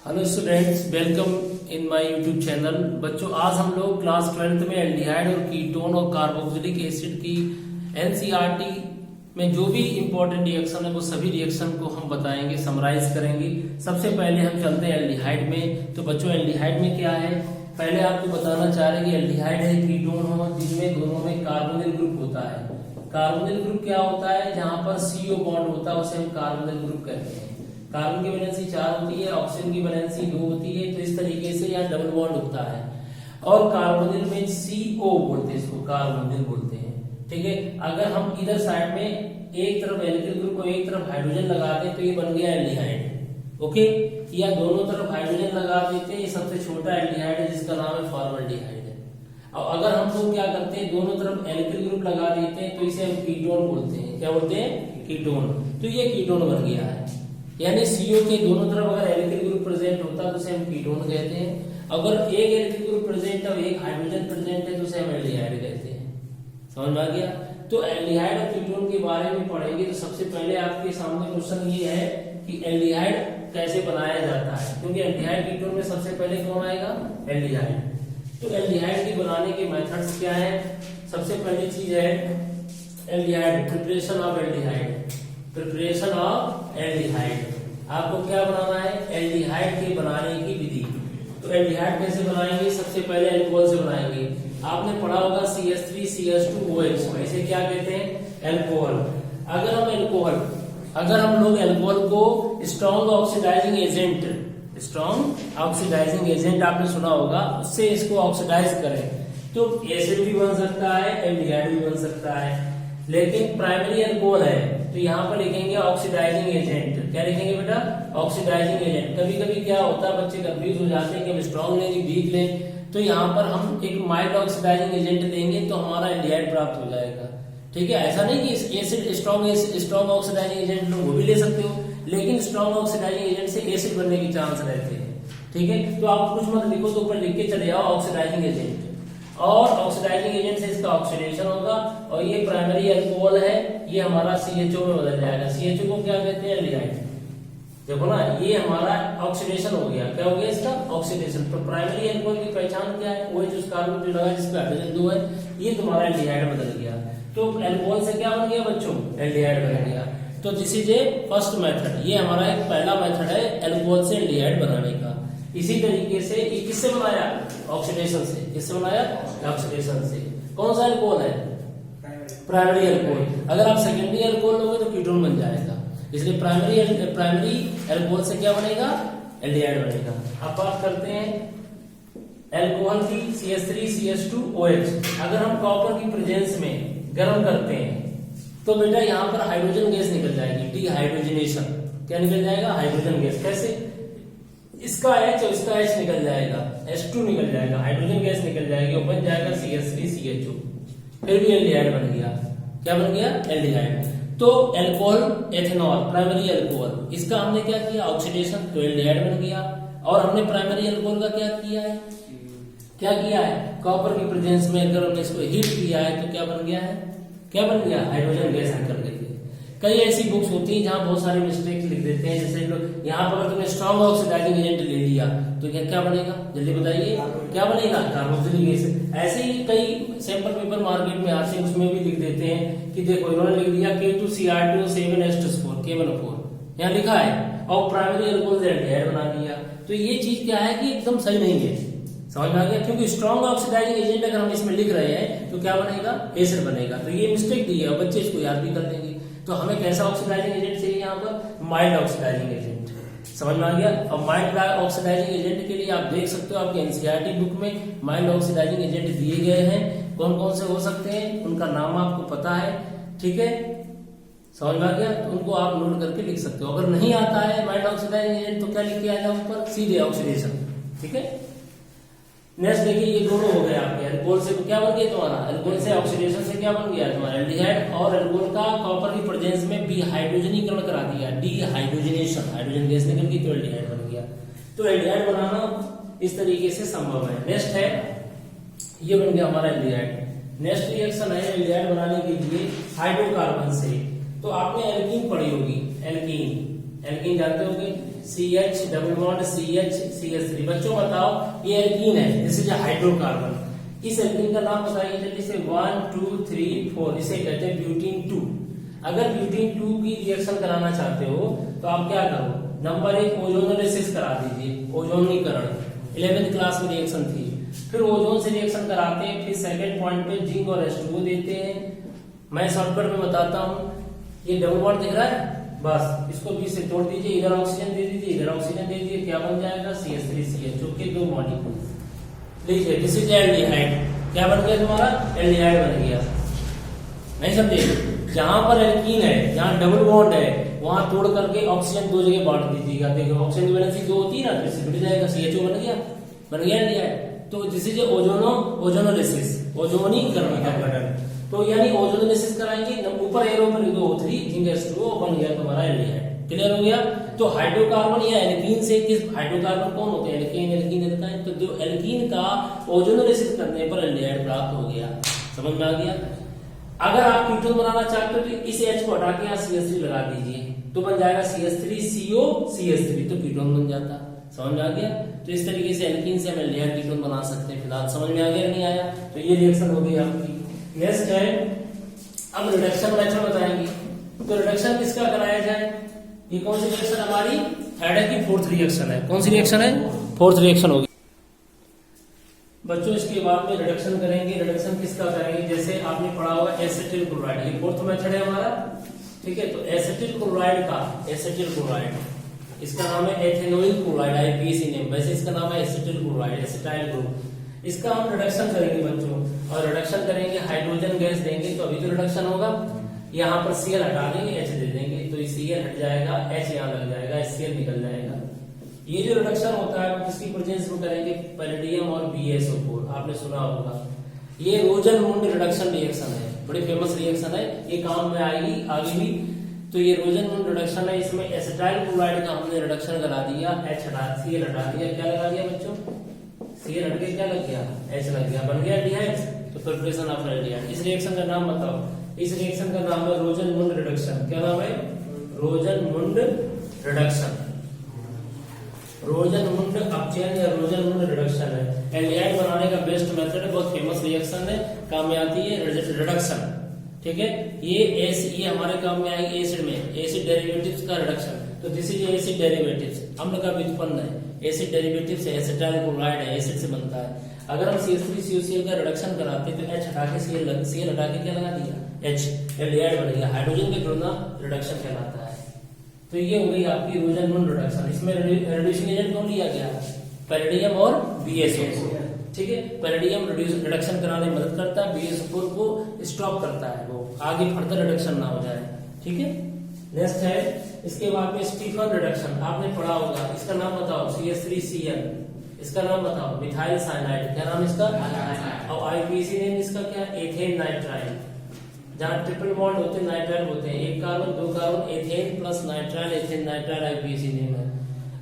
Hello students, welcome in my YouTube channel. बच्चों, आज हम लोग क्लास 12th में एल्डिहाइड और कीटोन और कार्बोक्सिलिक एसिड की एनसीईआरटी में जो भी इंपॉर्टेंट रिएक्शन है वो सभी रिएक्शन को हम बताएंगे, समराइज करेंगे। सबसे पहले हम चलते हैं एल्डिहाइड में। तो बच्चों, एल्डिहाइड में क्या है, पहले आपको बताना चाह रहे हैं कि एल्डिहाइड है कीटोन हो जिनमें दोनों में कार्बोनिल ग्रुप होता है। कार्बोनिल ग्रुप क्या होता है, जहां पर CO बॉन्ड होता है उसे हम कार्बोनिल ग्रुप कहते हैं। कार्बन की वैलेंसी 4 होती है, ऑक्सीजन की वैलेंसी 2 होती है। तो इस तरीके से यहाँ डबल बॉन्ड होता है। और कार्बोनिल में CO बोलते हैं, इसको कार्बोनिल बोलते हैं। ठीक है, अगर हम इधर साइड में एक तरफ एल्किल ग्रुप और एक तरफ हाइड्रोजन लगा दें तो ये बन गया एल्डिहाइड। ओके, या दोनों तरफ हाइड्रोजन लगा देते हैं, ये सबसे छोटा एल्डिहाइड है जिसका नाम है फॉर्मल्डिहाइड है। और अगर हम लोग क्या करते हैं, दोनों तरफ एल्किल ग्रुप लगा देते हैं तो इसे हम कीटोन बोलते हैं। क्या बोलते हैं? कीटोन। तो ये कीटोन बन गया है। यानी CO के दोनों तरफ अगर एल्किल ग्रुप प्रेजेंट होता है तो उसे हम कीटोन कहते हैं। अगर एक एल्किल ग्रुप प्रेजेंट है और एक हाइड्रोजन प्रेजेंट है तो उसे हम एल्डिहाइड कहते हैं। समझ में आ गया? तो एल्डिहाइड और कीटोन के बारे में पढ़ेंगे। तो सबसे पहले आपके सामने क्वेश्चन ये है कि एल्डिहाइड कैसे बनाया जाता है, क्योंकि एल्डिहाइड कीटोन में सबसे पहले कौन आएगा? एल्डिहाइड। तो एल्डिहाइड के बनाने के मेथड्स क्या है? सबसे पहली चीज है aldehyde, preparation of aldehyde. Preparation of aldehyde, आपको क्या बनाना है? एल्डिहाइड के बनाने की विधि। तो एल्डिहाइड कैसे बनाएंगे? सबसे पहले अल्कोहल से बनाएंगे। आपने पढ़ा होगा CH3CH2OH, इसे क्या कहते हैं? अल्कोहल। अगर हम लोग अल्कोहल को स्ट्रॉन्ग ऑक्सीडाइजिंग एजेंट आपने सुना होगा, उससे इसको ऑक्सीडाइज करें तो एसिड भी बन सकता है, एल्डिहाइड भी बन सकता है। लेकिन प्राइमरी अल्कोहल है तो यहाँ पर लिखेंगे ऑक्सीडाइजिंग एजेंट। क्या लिखेंगे बेटा? Oxidising agent. कभी कभी क्या होता है, बच्चे कंफ्यूज हो जाते हैं कि हम स्ट्रॉन्ग लें कि वीक लें। तो यहाँ पर हम एक माइल्ड ऑक्सीडाइजिंग एजेंट देंगे तो हमारा एल्डिहाइड प्राप्त हो जाएगा। ठीक है, ऐसा नहीं कि एसिड स्ट्रॉन्ग ऑक्सीडाइजिंग एजेंट लो वो भी ले सकते हो, लेकिन स्ट्रॉन्ग ऑक्सीडाइजिंग एजेंट से एसिड बनने के चांस रहते हैं। ठीक है, तो आप कुछ मत लिखो, तो ऊपर लिख के चले जाओ ऑक्सीडाइजिंग एजेंट। और ऑक्सीडाइजिंग एजेंट से इसका ऑक्सीडेशन होगा और ये प्राइमरी अल्कोहल है, ये हमारा CHO में बदल जाएगा। CHO को क्या कहते हैं? एल्डिहाइड। देखो ना, ये हमारा ऑक्सीडेशन हो गया। क्या हो गया इसका? ऑक्सीडेशन। तो प्राइमरी अल्कोहल की पहचान क्या है? वो जिस कार्बन जो लगा जिसका हाइड्रोजन 2 है, ये तुम्हारा एल्डिहाइड बदल गया। तो अल्कोहल से क्या बन गया बच्चों? एल्डिहाइड बन गया। तो this is A first method. ये हमारा एक पहला मेथड है अल्कोहल से एल्डिहाइड बनाने का। इसी तरीके से ये किससे बनाया? ऑक्सीडेशन से। किससे बनाया? ऑक्सीडेशन से। कौन सा अल्कोहल है? Primary alcohol. अगर आप सेकेंडरी अल्कोहल लोगे तो कीटोन बन जाएगा। इसलिए प्राइमरी अल्कोहल से क्या बनेगा? एल्डिहाइड बनेगा। अब बात करते हैं अल्कोहल की, CH3CH2OH। अगर हम कॉपर की प्रेजेंस में गर्म करते हैं तो बेटा यहाँ पर हाइड्रोजन गैस निकल जाएगी, डिहाइड्रोजनेशन। क्या निकल जाएगा? Hydrogen gas. कैसे? इसका H और इसका H निकल जाएगा, H2 निकल जाएगा, हाइड्रोजन गैस निकल जाएगी और बन जाएगा CH3CHO। फिर भी एल्डिहाइड बन गया। क्या बन गया? एल्डिहाइड। तो अल्कोहल, एथेनॉल, प्राइमरी अल्कोहल, इसका हमने क्या किया? ऑक्सीडेशन, तो एल्डिहाइड बन गया। और हमने प्राइमरी अल्कोहल का क्या किया है? कॉपर की प्रेजेंस में अगर हमने इसको हीट किया है तो क्या बन गया है? क्या बन गया? हाइड्रोजन गैस निकल गई है। कई ऐसी बुक्स होती हैं जहां बहुत सारे मिस्टेक्स लिख देते हैं। जैसे लोग यहाँ पर तुमने स्ट्रॉन्ग ऑक्सीडाइजिंग एजेंट ले लिया तो क्या बनेगा? जल्दी बताइए, क्या बनेगा? Carboxylic acid. ऐसे ही कई सैंपल पेपर मार्केट में आते हैं, उसमें भी लिख देते हैं कि देखो इन्होंने लिख दिया K2Cr2 7H4 K1O4 यहाँ लिखा है और प्राइमरी अल्कोहल से एल्डिहाइड बना दिया। तो ये चीज क्या है कि एकदम सही नहीं है। समझ में आ गया? क्योंकि स्ट्रॉन्ग ऑक्सीडाइजिंग एजेंट अगर हम इसमें लिख रहे हैं तो क्या बनेगा? एसिड बनेगा। तो ये मिस्टेक दी है और बच्चे इसको याद भी कर लेंगे। तो हमें कैसा ऑक्सीडाइजिंग एजेंट चाहिए? यहाँ पर माइल्ड ऑक्सीडाइजिंग एजेंट। समझ में आ गया? और माइल्ड ऑक्सीडाइजिंग एजेंट के लिए आप देख सकते हो आपके एनसीईआरटी बुक में माइल्ड ऑक्सीडाइजिंग एजेंट दिए गए हैं। कौन कौन से हो सकते हैं उनका नाम आपको पता है। ठीक है, समझ में आ गया? तो उनको आप नोट करके लिख सकते हो। अगर नहीं आता है माइल्ड ऑक्सीडाइजिंग एजेंट तो क्या लिख के आएगा ऊपर? सीधे ऑक्सीडेशन। ठीक है, नेक्स्ट देखिए, ये दोनों हो गए आपके। अल्कोहल से क्या बन गया तुम्हारा? अल्कोहल से ऑक्सीडेशन से क्या बन गया तुम्हारा? एल्डिहाइड। और अल्कोहल का कॉपर की प्रेजेंस में डिहाइड्रोजनीकरण करा दिया, डिहाइड्रोजनेशन, हाइड्रोजन गैस निकल गई तो एल्डिहाइड बन गया। तो एल्डिहाइड बनाना इस तरीके से संभव है। नेक्स्ट है, ये बन गया हमारा एल्डिहाइड। नेक्स्ट रिएक्शन है एल्डिहाइड बनाने के लिए हाइड्रोकार्बन से। तो आपने एल्कीन पढ़ी होगी, एल्कीन। एल्कीन जानते होगे, CH double bond CH CH3। बच्चों बताओ ये एल्कीन है, दिस इज हाइड्रोकार्बन। इस एल्कीन का नाम बताइए जल्दी से, 1 2 3 4, इसे कहते हैं ब्यूटीन 2। अगर ब्यूटीन 2 की रिएक्शन कराना चाहते हो तो आप क्या करो, नंबर 1 ओजोनोलिसिस करा दीजिए, ओजोनीकरण 11th क्लास में रिएक्शन थी। फिर ओजोन से रिएक्शन कराते हैं, फिर सेकंड पॉइंट पे जिंक और H2O देते हैं। मैं शॉर्टकट में बताता हूँ, ये डबल बॉन्ड दिख रहा है, बस इसको बीच से तोड़ दीजिए, इधर ऑक्सीजन दे दीजिए, इधर ऑक्सीजन दे दीजिए, क्या बन जाएगा, CH3CH, जो कि 2 मॉलिक्यूल। लीजिए दिस इज एल्डिहाइड, क्या बन गया तुम्हारा, एल्डिहाइड बन गया। नहीं समझे, जहां पर एल्कीन है, जहां डबल बॉन्ड है, वहां तोड़ करके ऑक्सीजन 2 जगह बांट दीजिएगा। देखो ऑक्सीजन की वैलेंसी 2 होती है ना, तो इससे मिल जाएगा, CHO बन गया एल्डिहाइड। तो दिस इज ओजोनोलिसिस, ओजोनीकरण का घटन। तो यानी ओजोनोलिसिस कराएंगे, ऊपर एरो पर O3 जिंक H2O बन गया तुम्हारा एल्डिहाइड। क्लियर हो गया। तो हाइड्रोकार्बन या एल्कीन से किस, हाइड्रोकार्बन कौन होते हैं, एल्कीन एल्कीन तो जो एल्कीन का ओजोनोलिसिस करने पर एल्डिहाइड प्राप्त हो गया। समझ में आ गया। अगर आप कीटोन बनाना चाहते हो तो इस H को हटा के यहाँ CH3 लगा दीजिए, तो बन जाएगा CH3CO CH3, तो कीटोन बन जाता। समझ में आ गया। तो इस तरीके से एल्कीन से हम एल्डिहाइड कीटोन बना सकते हैं। फिलहाल समझ में आ गया नहीं आया, तो ये रिएक्शन हो गई आपकी। नेक्स्ट है, अब रिडक्शन मेथड बताएंगे। तो रिडक्शन किसका कराया जाए, ये कौन सी रिएक्शन हमारी, थर्ड है कि फोर्थ रिएक्शन है, कौन सी रिएक्शन है, फोर्थ रिएक्शन होगी। बच्चों इसके बाद में रिडक्शन करेंगे। रिडक्शन किसका करेंगे, जैसे आपने पढ़ा होगा एसिटिल क्लोराइड, ये फोर्थ मेथड है हमारा। ठीक है, तो एसिटिल क्लोराइड का, एसिटिल क्लोराइड, इसका नाम है एथेनोइल क्लोराइड, IPAC नेम, वैसे इसका नाम है एसिटिल क्लोराइड, एसिटाइल ग्रुप। इसका हम रिडक्शन करेंगे बच्चों, और रिडक्शन करेंगे, हाइड्रोजन गैस देंगे, तो अभी तो रिडक्शन होगा। यहाँ पर Cl हटा देंगे, H दे देंगे, तो Cl हट जाएगा, H यहाँ लग जाएगा, HCl निकल जाएगा। ये जो रिडक्शन होता है किसकी प्रेजेंस में करेंगे, पैलेडियम और BaSO4, आपने सुना होगा। ये रोजन-मुंड रिडक्शन रिएक्शन है, बड़ी फेमस रिएक्शन है, ये काम में आएगी आगे भी। तो ये रोजन-मुंड रिडक्शन है, इसमें एसिटाइल क्लोराइड का हमने रिडक्शन करा दिया, H हटा, Cl हटा दिया, क्या लगा दिया बच्चों, Cl हट के क्या लग गया, H लग गया, बन गया एल्डिहाइड। तो प्रिपरेशन ऑफ एल्डिहाइड। इस रिएक्शन का नाम बताओ, इस रिएक्शन का नाम है रोजन-मुंड रिडक्शन। क्या नाम है, रोजन-मुंड रिडक्शन, रोजन-मुंड अपचयन या रोजन-मुंड रिडक्शन है। एल्डिहाइड बनाने का बेस्ट मेथड है, बहुत फेमस रिएक्शन है, काम में आती है रिडक्शन। ठीक है, ये हमारे काम में आएगी एसिड में, एसिड डेरिवेटिव्स का रिडक्शन। तो दिस इज एसिड डेरिवेटिव्स, अम्ल का व्युत्पन्न है, एसिड डेरिवेटिव से एसिटाइल क्लोराइड है, एसिड से बनता है। अगर हम CH3COCl का रिडक्शन कराते हैं तो H हटा के Cl हटा के क्या लगा दिया, H, एल्डिहाइड बन गया। हाइड्रोजन के जुड़ना रिडक्शन कहलाता है। तो ये हो गई आपकी रोजन-मुंड रिडक्शन। इसमें रिड्यूसिंग एजेंट कौन लिया गया, पैलेडियम और BaSO4। ठीक है, पैलेडियम रिडक्शन कराने में मदद करता है, BaSO4 को स्टॉप करता है, वो आगे फर्दर रिडक्शन ना हो जाए। ठीक है, नेक्स्ट है, इसके बाद में स्टीफन रिडक्शन, आपने पढ़ा होगा, इसका नाम बताओ, CH3Cl, इसका नाम बताओ, मिथाइल साइनाइड, क्या नाम इसका, और IPAC नेम इसका क्या, एथेन नाइट्राइल। जहाँ ट्रिपल बॉन्ड होते हैं, नाइट्राइल होते हैं, एक कार्बन दो carbon, ethane plus nitrile, ethane nitrile, IPAC name है।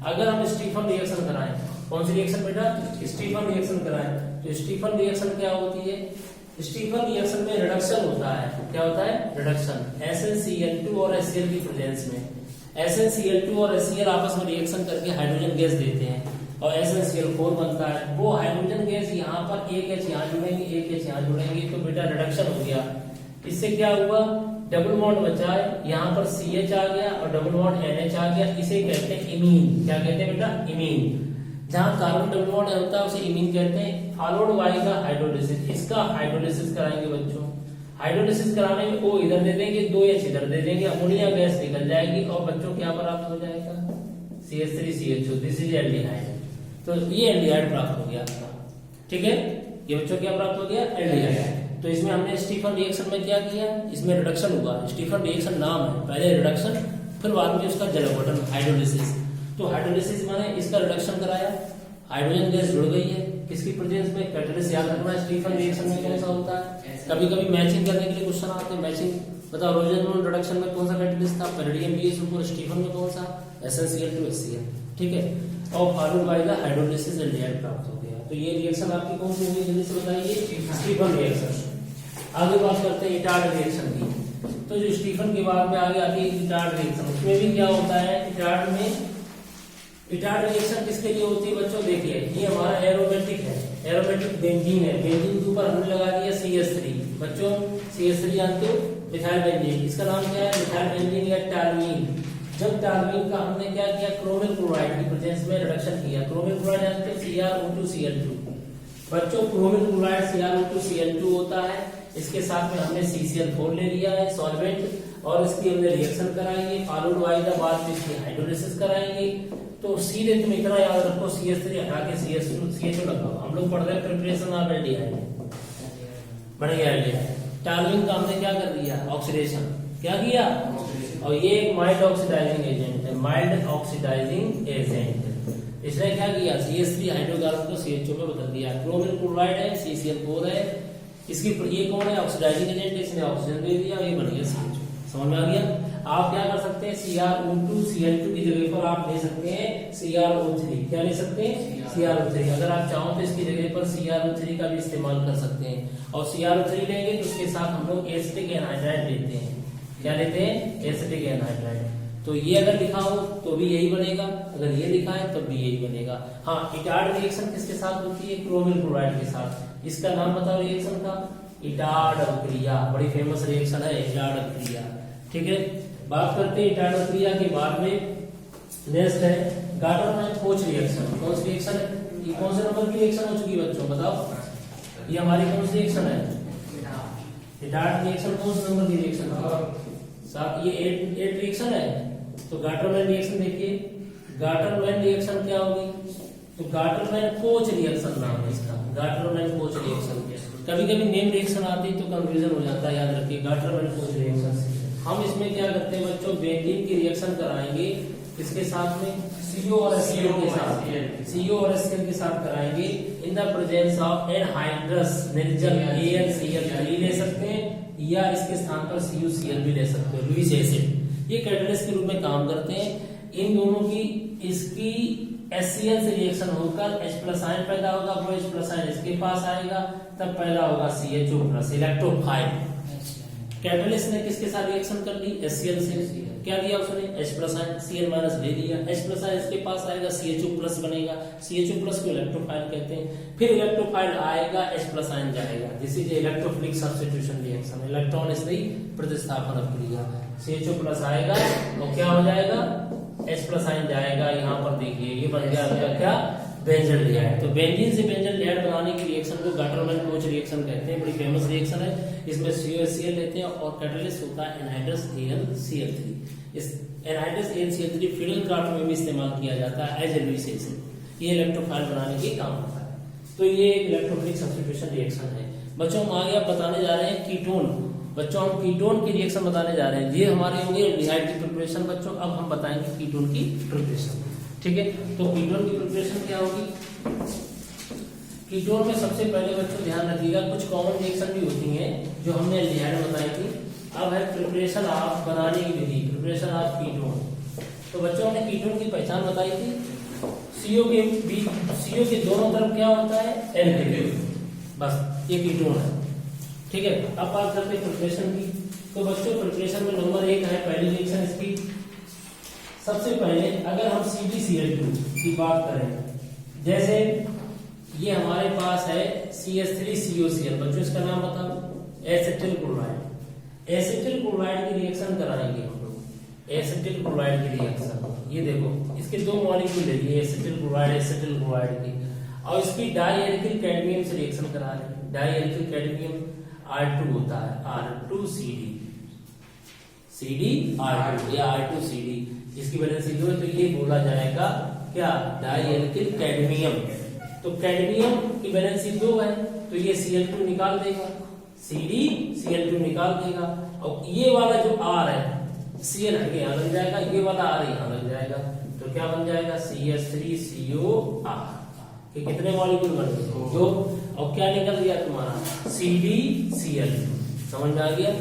अगर हम स्टीफन रिएक्शन कराएं, कौन सी रिएक्शन बेटा, स्टीफन रिएक्शन कराएं, तो स्टीफन रिएक्शन क्या होती है, स्टीफन रिएक्शन में रिडक्शन होता है, क्या होता है, रिडक्शन, SnCl2 और HCl की प्रेजेंस में। SnCl2 और HCl आपस में रिएक्शन करके हाइड्रोजन गैस देते हैं और SnCl4 बनता है। वो हाइड्रोजन गैस यहाँ पर एक H यहाँ जुड़ेंगे, एक H यहाँ जुड़ेंगे, तो बेटा रिडक्शन हो गया। इससे क्या हुआ, डबल बॉन्ड बचा है, यहाँ पर CH आ गया और डबल बॉन्ड NH आ गया, इसे कहते हैं इमीन। क्या कहते हैं बेटा, इमीन। जहाँ कार्बन डबल बॉन्ड होता है उसे इमीन कहते हैं। फॉलोड बाय द हाइड्रोलिसिस, इसका हाइड्रोलिसिस कराएंगे बच्चों। हाइड्रोलिसिस कराने में O इधर दे देंगे, 2H इधर दे देंगे, अमोनिया गैस निकल जाएगी और बच्चों क्या प्राप्त हो जाएगा, CH3CHO, दिस इज एल्डिहाइड। तो ये एल्डिहाइड प्राप्त हो गया आपका। ठीक है, ये बच्चों क्या प्राप्त हो गया, एल्डिहाइड। तो इसमें हमने स्टीफन रिएक्शन में क्या किया, इसमें रिडक्शन हुआ। स्टीफन रिएक्शन नाम है, पहले रिडक्शन, फिर बाद में उसका जल अपघटन, हाइड्रोलिसिस। तो हाइड्रोलिसिस माने इसका रिडक्शन कराया, हाइड्रोजन गैस जुड़ गई है, किसकी प्रेजेंस में, कैटलिस्ट याद रखना है। स्टीफन रिएक्शन में कौन सा होता है, कभी कभी मैचिंग करने के लिए क्वेश्चन आते हैं, मैचिंग बताओ, रोजन-मुंड रिडक्शन में कौन सा कैटलिस्ट था, पैलेडियम BaSO4, स्टीफन में कौन सा, SnCl2 HCl। ठीक है, और followed by the hydrolysis aldehyde प्राप्त हो गया। तो ये रिएक्शन आपकी कौन सी होगी, जल्दी से बताइए, स्टीफन रिएक्शन। आगे बात करते हैं इटार्ड रिएक्शन की। तो जो स्टीफन के बाद में आगे आती है इटार्ड रिएक्शन, उसमें भी क्या होता है इटार्ड रिएक्शन किसके लिए होती है बच्चों? देखिए ये हमारा एरोमेटिक है, एरोमेटिक बेंजीन है, बेंजीन के ऊपर हमने लगा दिया CH3। बच्चों CH3 जानते हो, मिथाइल बेंजीन, इसका नाम क्या है? मिथाइल बेंजीन या टालुइन। जब टालुइन का हमने क्या किया, क्रोमिल क्लोराइड की प्रेजेंस में रिडक्शन किया। क्रोमिल क्लोराइड जानते हो, CrO2Cl2। बच्चों क्रोमिल क्लोराइड CrO2Cl2 होता है, इसके साथ में हमने CCl4 ले लिया है सॉल्वेंट, और इसकी हमने रिएक्शन कराई है, फॉलोड बाय द बाद में इसकी हाइड्रोलिसिस कराएंगे। तो सीधे तुम इतना याद रखो, CH3 हटा के CH2 लगाओ। हम लोग पढ़ रहे हैं प्रिपरेशन ऑफ एल्डिहाइड, बढ़िया एल्डिहाइड। टालुइन का हमने क्या कर दिया? ऑक्सीडेशन। क्या किया? और ये एक माइल्ड ऑक्सीडाइजिंग एजेंट है, माइल्ड ऑक्सीडाइजिंग एजेंट। इसने क्या किया? CH3 हाइड्रोकार्बन को CH2 में बदल दिया। क्रोमिल क्लोराइड है, CCl4 है, इसकी ये कौन है? ऑक्सीडाइजिंग एजेंट, इसने ऑक्सीजन दे दिया, ये बन गया CH2। समझ में आ गया? आप क्या कर सकते हैं? CrO2Cl2 की जगह पर आप ले सकते हैं CrO3। क्या ले सकते हैं? CrO3। अगर आप चाहो तो इसकी जगह पर CrO3 का भी इस्तेमाल कर सकते हैं। और CrO3 लेंगे तो उसके साथ हम लोग एसिटिक एनहाइड्राइड लेते हैं। क्या लेते हैं? Acetic anhydride. तो ये अगर लिखा हो तो भी यही बनेगा, अगर ये लिखा है तब भी यही बनेगा। हाँ, इटार्ड रिएक्शन किसके साथ होती है? क्रोमिल क्लोराइड के साथ। इसका नाम बताओ रिएक्शन का? इटार्ड अभिक्रिया। बड़ी फेमस रिएक्शन है इटार्ड अभिक्रिया। ठीक है, बात करते हैं इटार्ड अभिक्रिया के बाद में। नेक्स्ट है गाटरमैन-कोच रिएक्शन। कौन सी रिएक्शन है? ये कौन से नंबर की रिएक्शन हो चुकी है बच्चों? बताओ, ये हमारी कौन सी रिएक्शन है? इटार्ड रिएक्शन कौन से नंबर की रिएक्शन है? ये 8 रिएक्शन है। तो गाटरमैन रिएक्शन देखिए, गाटरमैन रिएक्शन क्या होगी? तो गाटरमैन-कोच रिएक्शन नाम है इसका, गाटरमैन-कोच रिएक्शन। कभी कभी नेम रिएक्शन आती है तो कंफ्यूजन हो जाता है, याद रखिए गाटरमैन-कोच रिएक्शन। हम इसमें क्या करते हैं बच्चों? बेंजीन की रिएक्शन कराएंगे, इसके साथ में CO और HCl के साथ, CO और HCl के साथ कराएंगे in the presence of anhydrous निर्जल AlCl3 ले सकते हैं, या इसके स्थान पर CuCl भी ले सकते हो, लुईस एसिड। ये कैटलिस्ट के रूप में काम करते हैं। इन दोनों की इसकी HCl से रिएक्शन होकर H+ आयन पैदा होगा, वो H+ आयन इसके पास आएगा, तब पैदा होगा CHO+ इलेक्ट्रोफाइल। कैटलिस्ट ने किसके साथ रिएक्शन कर ली? HCl से। क्या दिया उसने? H+ आयन, Cl- ले दिया, H+ आयन इसके पास आएगा, CHO+ बनेगा, CHO+ को इलेक्ट्रोफाइल कहते हैं। फिर इलेक्ट्रोफाइल आएगा, H+ आयन जाएगा, this is electrophilic substitution reaction, electron स्थिति प्रतिस्थापन अभिक्रिया। CHO+ आएगा और क्या हो जाएगा? H+ आयन जाएगा, यहाँ पर देखिए ये बन गया आपका क्या? Benzyl aldehyde. तो बेंजीन से बेंजल एल्डिहाइड बनाने की रिएक्शन को गाटरमैन-कोच रिएक्शन कहते हैं। बड़ी फेमस रिएक्शन है। इसमें CuHCl लेते हैं और कैटलिस्ट होता है एनहाइड्रस AlCl3। इस एनहाइड्रस AlCl3 फिडलक्राफ्ट में भी इस्तेमाल किया जाता है एज ए लुईस एसिड। ये इलेक्ट्रोफाइल बनाने के काम आता है। तो ये एक इलेक्ट्रोफिलिक सब्स्टिट्यूशन रिएक्शन है। बच्चों हम आगे आप बताने जा रहे हैं कीटोन। बच्चों हम कीटोन की रिएक्शन बताने जा रहे हैं। ये हमारे होंगे एल्डिहाइड की प्रिपरेशन। बच्चों अब हम बताएंगे कीटोन की प्रिपरेशन। ठीक है, तो कीटोन की प्रिपरेशन क्या होगी? कीटोन में सबसे पहले बच्चों ध्यान रखिएगा, कुछ कॉमन रिएक्शन भी होती हैं जो हमने एल्डिहाइड में बताई थी। अब है प्रिपरेशन ऑफ बनाने की विधि, प्रिपरेशन ऑफ कीटोन। तो बच्चों हमने कीटोन की पहचान बताई थी। CO के दोनों तरफ क्या होता है? एल्किल, बस ये कीटोन है। ठीक है, अब बात करते हैं प्रिपरेशन की। तो बच्चों प्रिपरेशन में नंबर 1 है पहली रिएक्शन इसकी। सबसे पहले अगर हम CbCl2 की बात करें, जैसे ये हमारे पास है CH3COCl, बच्चों इसका नाम बताओ? Acetyl chloride. एसिटिल क्लोराइड की रिएक्शन कराएंगे हम लोग, एसिटिल क्लोराइड की रिएक्शन। ये देखो इसके 2 मॉलिक्यूल है, ये एसिटिल क्लोराइड की, और इसकी डाई एल्किल कैडमियम से रिएक्शन करा रहे हैं। डाई एल्किल कैडमियम R2 होता है, R2CD, CD या R2CD, इसकी वैलेंसी 2 है, तो ये बोला जाएगा क्या? Di alkyl cadmium. तो कैडमियम की वैलेंसी 2 है, तो ये Cl2 निकाल देगा, Cl2 निकाल देगा, और ये वाला जो R है Cl हट के यहाँ लग जाएगा, ये वाला R यहाँ लग जाएगा, तो क्या बन जाएगा? CH3COR। ये कितने मॉलिक्यूल बन गए? 2, और क्या निकल गया तुम्हारा? CbCl2। समझ में आ गया?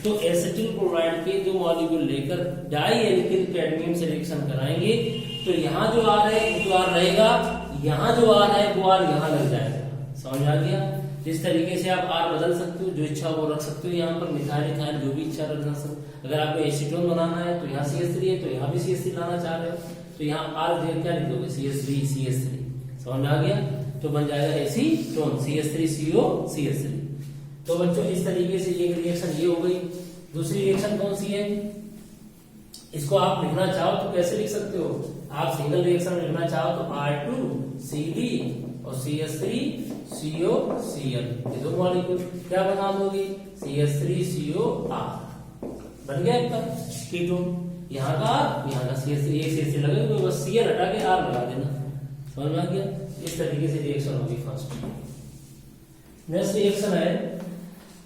तो एसिटिल क्लोराइड के 2 मॉलिक्यूल लेकर डाई एल्किल कैडमियम से रिएक्शन कराएंगे, तो यहाँ जो R है वो R रहेगा, यहाँ जो R है वो R यहाँ लग जाएगा। समझ आ गया? जिस तरीके से आप R बदल सकते हो, जो इच्छा वो रख सकते हो यहाँ पर, मिथाइल इथाइल जो भी इच्छा रखना सकते। अगर आपको एसीटोन बनाना है तो यहाँ CH3 है, तो यहाँ भी CH3 लाना चाह रहे हो तो यहाँ R क्या लिख दोगे, CH3 समझ में आ गया। तो बन जाएगा एसीटोन, CH3CO CH3। तो बच्चों इस तरीके से ये रिएक्शन ये हो गई। दूसरी रिएक्शन कौन सी है, इसको आप लिखना चाहो तो कैसे लिख सकते हो, आप सिंगल रिएक्शन लिखना चाहो तो R2CD और CH3COCl, ये दो मॉलिक्यूल क्या बना दोगे, CH3COR बन गया आपका कीटोन। यहाँ का R, यहाँ का CH3, एक CH3 लगे तो बस Cl हटा के R लगा देना, समझ में आ गया। इस तरीके से रिएक्शन होगी फर्स्ट। नेक्स्ट रिएक्शन है,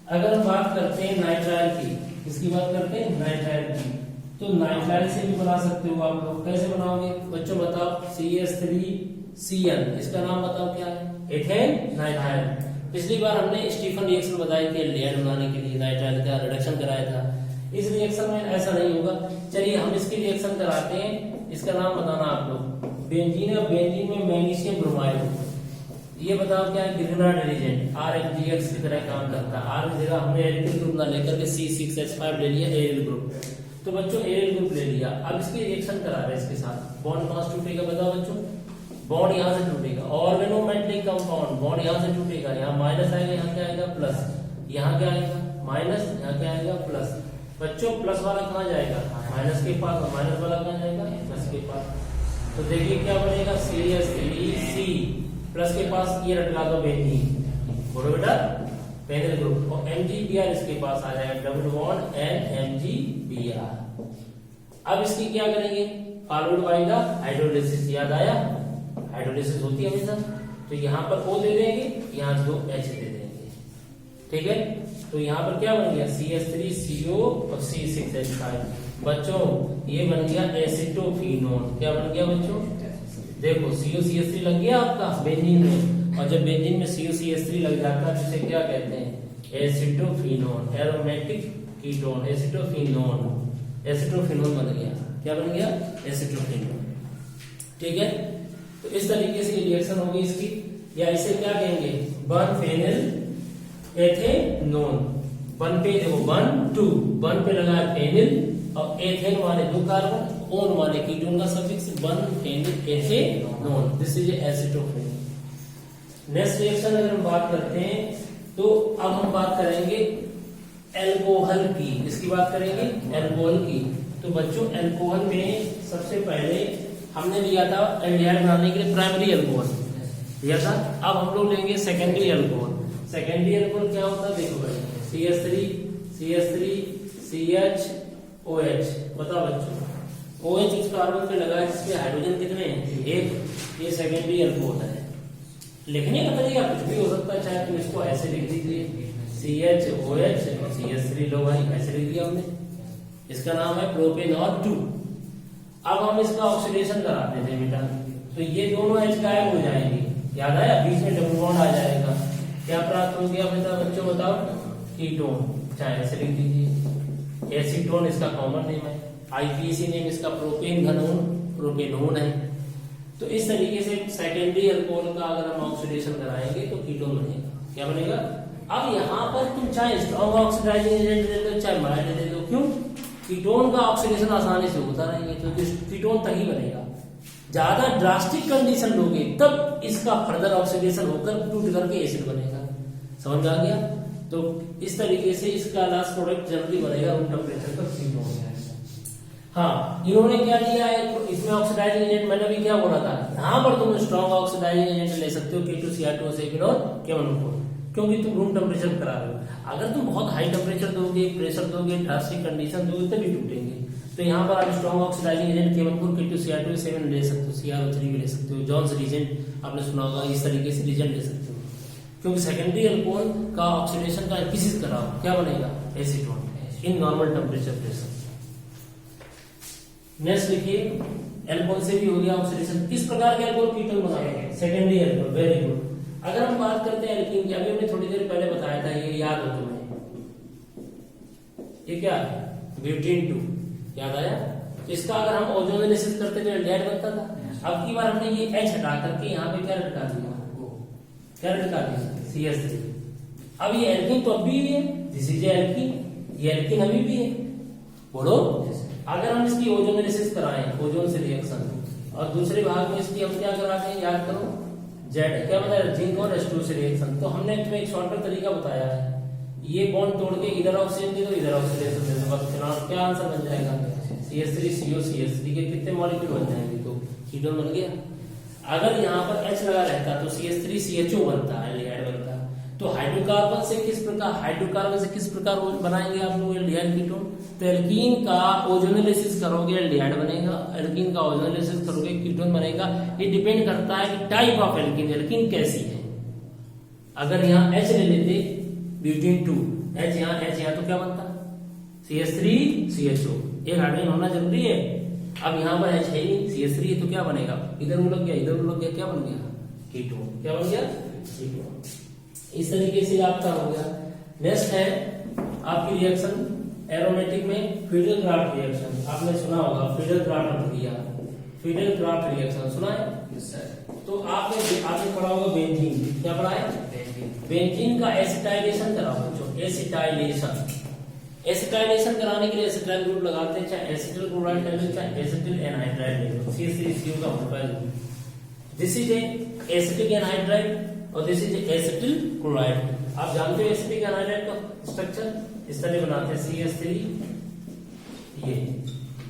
अगर हम बात करते हैं नाइट्राइल की, किसकी बात करते हैं, नाइट्राइल की, तो नाइट्राइल से भी बना सकते हो आप लोग। कैसे बनाओगे बच्चों बताओ, CH3Cl, इसका नाम बताओ क्या है, एथेन नाइट्राइल। पिछली बार हमने स्टीफन रिएक्शन बताई थी एल्डिहाइड बनाने के लिए, नाइट्राइल का रिडक्शन कराया था। इस रिएक्शन में ऐसा नहीं होगा। चलिए हम इसकी रिएक्शन कराते हैं, इसका नाम बताना आप लोग, बेंजीन है, बेंजीन में मैग्नीशियम ब्रोमाइड, ये बताओ क्या है, ग्रिग्नार्ड रिएजेंट, RMGX की तरह काम करता है। R की जगह हमने एल्किल ग्रुप ना लेकर के C6H5 ले लिया, एरियल ग्रुप। तो बच्चों एरियल ग्रुप ले लिया, अब इसकी रिएक्शन करा रहे हैं इसके साथ। बॉन्ड कहां से टूटेगा बताओ बच्चों, बॉन्ड यहां से टूटेगा, ऑर्गेनोमेटेलिक कंपाउंड, बॉन्ड यहां से टूटेगा, यहां माइनस आएगा, यहां क्या आएगा प्लस, यहां क्या आएगा माइनस, यहां क्या आएगा प्लस। बच्चों प्लस वाला कहां जाएगा, माइनस के पास, और माइनस वाला कहां जाएगा, प्लस के पास। तो देखिए क्या बनेगा, CH3C प्लस के पास ये रटका दो बेंजीन, बोलो बेटा पेनिल ग्रुप, और MgBr इसके पास आ जाएगा, डबल बॉन्ड NMgBr। अब इसकी क्या करेंगे, फॉलोड बाय द हाइड्रोलिसिस, याद आया हाइड्रोलिसिस होती है हमेशा, तो यहाँ पर O दे देंगे, यहाँ 2 H दे देंगे, ठीक है। तो यहाँ पर क्या बन गया, CH3CO और C6H5। बच्चों ये बन गया एसिटोफिनोन, क्या बन गया बच्चों, देखो COCH3 लग गया आपका बेंजीन में, और जब बेंजीन में COCH3 लग जाता है जिसे क्या कहते हैं, एसिटोफिनोन, एरोमेटिक कीटोन, एसिटोफिनोन बन गया, क्या बन गया, एसिटोफिनोन, ठीक है। तो इस तरीके से रिएक्शन होगी इसकी, या इसे क्या कहेंगे, 1 फेनिल एथेनोन। 1 पे देखो 1 2, 1 पे लगा है फेनिल, और एथेन माने 2 कार्बन, ओन माने कीटोन का suffix, 1 phenyl ethanone, this is acetophenone. Next reaction अगर हम बात करते हैं तो अब हम बात करेंगे एल्कोहल की, इसकी बात करेंगे एल्कोहल की। तो बच्चों एल्कोहल में सबसे पहले हमने लिया था एल्डिहाइड बनाने के लिए प्राइमरी एल्कोहल लिया था, अब हम लोग लेंगे सेकेंडरी एल्कोहल। सेकेंडरी एल्कोहल क्या होता है, देखो भाई CH3 CHOH, बताओ बच्चों, OH इस कार्बन पे लगा है जिसके हाइड्रोजन कितने हैं, 1, ये सेकेंडरी एल्कोहल है। लिखने का तरीका कुछ भी हो सकता है, चाहे तुम इसको ऐसे लिख दीजिए CHOH CH3, लो भाई ऐसे लिख दिया हमने, इसका नाम है प्रोपेनॉल 2। अब हम इसका ऑक्सीडेशन कराते थे बेटा, तो ये दोनों H गायब हो जाएंगे, याद आया, बीच में डबल बॉन्ड आ जाएगा, क्या प्राप्त हो गया बेटा बच्चों बताओ, कीटोन, चाहे ऐसे लिख दीजिए, एसीटोन इसका कॉमन नेम है, IPAC नेम इसका प्रोपेनोन है। तो इस तरीके से सेकेंडरी अल्कोहल का अगर हम ऑक्सीडेशन कराएंगे तो कीटोन बनेगा, क्या बनेगा। अब यहाँ पर तुम चाहे स्ट्रॉन्ग ऑक्सीडाइजिंग एजेंट दे दो, चाहे माइल्ड दे दो, क्यों, कीटोन का ऑक्सीडेशन आसानी से होता नहीं है, क्योंकि कीटोन तक ही बनेगा। ज्यादा ड्रास्टिक कंडीशन लोगे तब इसका फर्दर ऑक्सीडेशन होकर टूट करके एसिड बनेगा, समझ आ गया। तो इस तरीके से इसका लास्ट प्रोडक्ट जनरली बनेगा रूम टेम्परेचर पर कीटोन। हाँ, इन्होंने क्या लिया है, तो इसमें ऑक्सीडाइजिंग एजेंट मैंने भी क्या बोला था, यहाँ पर तुम स्ट्रॉन्ग ऑक्सीडाइजिंग एजेंट ले सकते हो, K2Cr2 से केवल, क्योंकि तुम रूम टेम्परेचर करा रहे हो। अगर तुम बहुत हाई टेम्परेचर दोगे, प्रेशर दोगे, ड्रास्टिक कंडीशन दोगे तभी टूटेंगे। तो यहाँ पर आप strong oxidising agent K1,4, K2Cr2 ले सकते हो, CrO3 भी ले सकते हो, जॉन्स रीजेंट आपने सुना होगा, इस तरीके से रीजेंट ले सकते हो, क्योंकि सेकेंडरी अल्कोहल का ऑक्सीडेशन का एनालिसिस कराओ, क्या बनेगा, acetone in normal temperature pressure. Next लिखिए, एल्कोहल से भी हो गया ऑक्सीडेशन, किस प्रकार के एल्कोहल कीटोन बनाएंगे, सेकेंडरी एल्कोहल, वेरी गुड। अगर हम बात करते हैं एल्कीन की, अभी हमने थोड़ी देर पहले बताया था, ये याद हो तुम्हें, ये क्या है, ब्यूटेन 2, याद आया। तो इसका अगर हम ओजोनेसिस करते तो एल्डिहाइड बनता था। अब की बार हमने ये H हटा करके यहाँ पे क्या लटका दिया, क्या लटका दिया, CH3, अब ये एल्कीन तो अभी भी है, दिस इज एल्कीन, ये एल्कीन अभी भी है, बोलो। अगर हम इसकी ओजोनेलिसिस कराएं, ओजोन से रिएक्शन, और दूसरे भाग में इसकी हम क्या कराते हैं, याद करो, जेड क्या बताया, जिंक और H2 से रिएक्शन। तो हमने तुम्हें एक शॉर्टकट तरीका बताया है, ये बॉन्ड तोड़ के इधर ऑक्सीजन दे दो, इधर ऑक्सीडेशन दे दो, बस क्या आंसर बन जाएगा, CH3CO के कितने मॉलिक्यूल बन जाएंगे, तो कीटोन बन गया। अगर यहाँ पर H लगा रहता तो CH3CHO बनता, एल्डिहाइड बनता। तो हाइड्रोकार्बन से किस प्रकार बनाएंगे आप लोग एल्डिहाइड कीटोन, तो एल्कीन का ओजोनेलिसिस करोगे एल्डिहाइड बनेगा, एल्कीन का ओजोनेलिसिस करोगे कीटोन बनेगा। ये डिपेंड करता है कि टाइप ऑफ एल्कीन, एल्कीन कैसी है। अगर यहाँ H ले लेते, ब्यूटेन 2, H यहाँ तो क्या बनता, CH3CHO, एक हाइड्रोजन होना जरूरी है। अब यहाँ पर H है ही, CH3 है तो क्या बनेगा, इधर उलट गया, इधर उलट गया, क्या बन गया, कीटोन, क्या बन गया, कीटोन। इस तरीके से आपका हो गया। नेक्स्ट है आपकी रिएक्शन एरोमेटिक में फिडेल क्राफ्ट रिएक्शन, आपने सुना होगा फिडेल क्राफ्ट प्रक्रिया, फिडेल क्राफ्ट रिएक्शन सुना है। yes, तो आपने पढ़ा होगा बेंजीन, क्या पढ़ा है, बेंजीन का एसिटाइलेशन कराओ बच्चों, एसिटाइलेशन कराने के लिए एसिटाइल ग्रुप लगाते हैं, चाहे एसिटिल क्लोराइड ले लो, चाहे एसिटिल एनहाइड्राइड ले लो, CH3CO का mobile. This is acetic anhydride और दिस इज एसिटिल क्लोराइड। आप जानते हो एसिटिक एनहाइड्राइड का स्ट्रक्चर इस तरह बनाते हैं, CH3, ये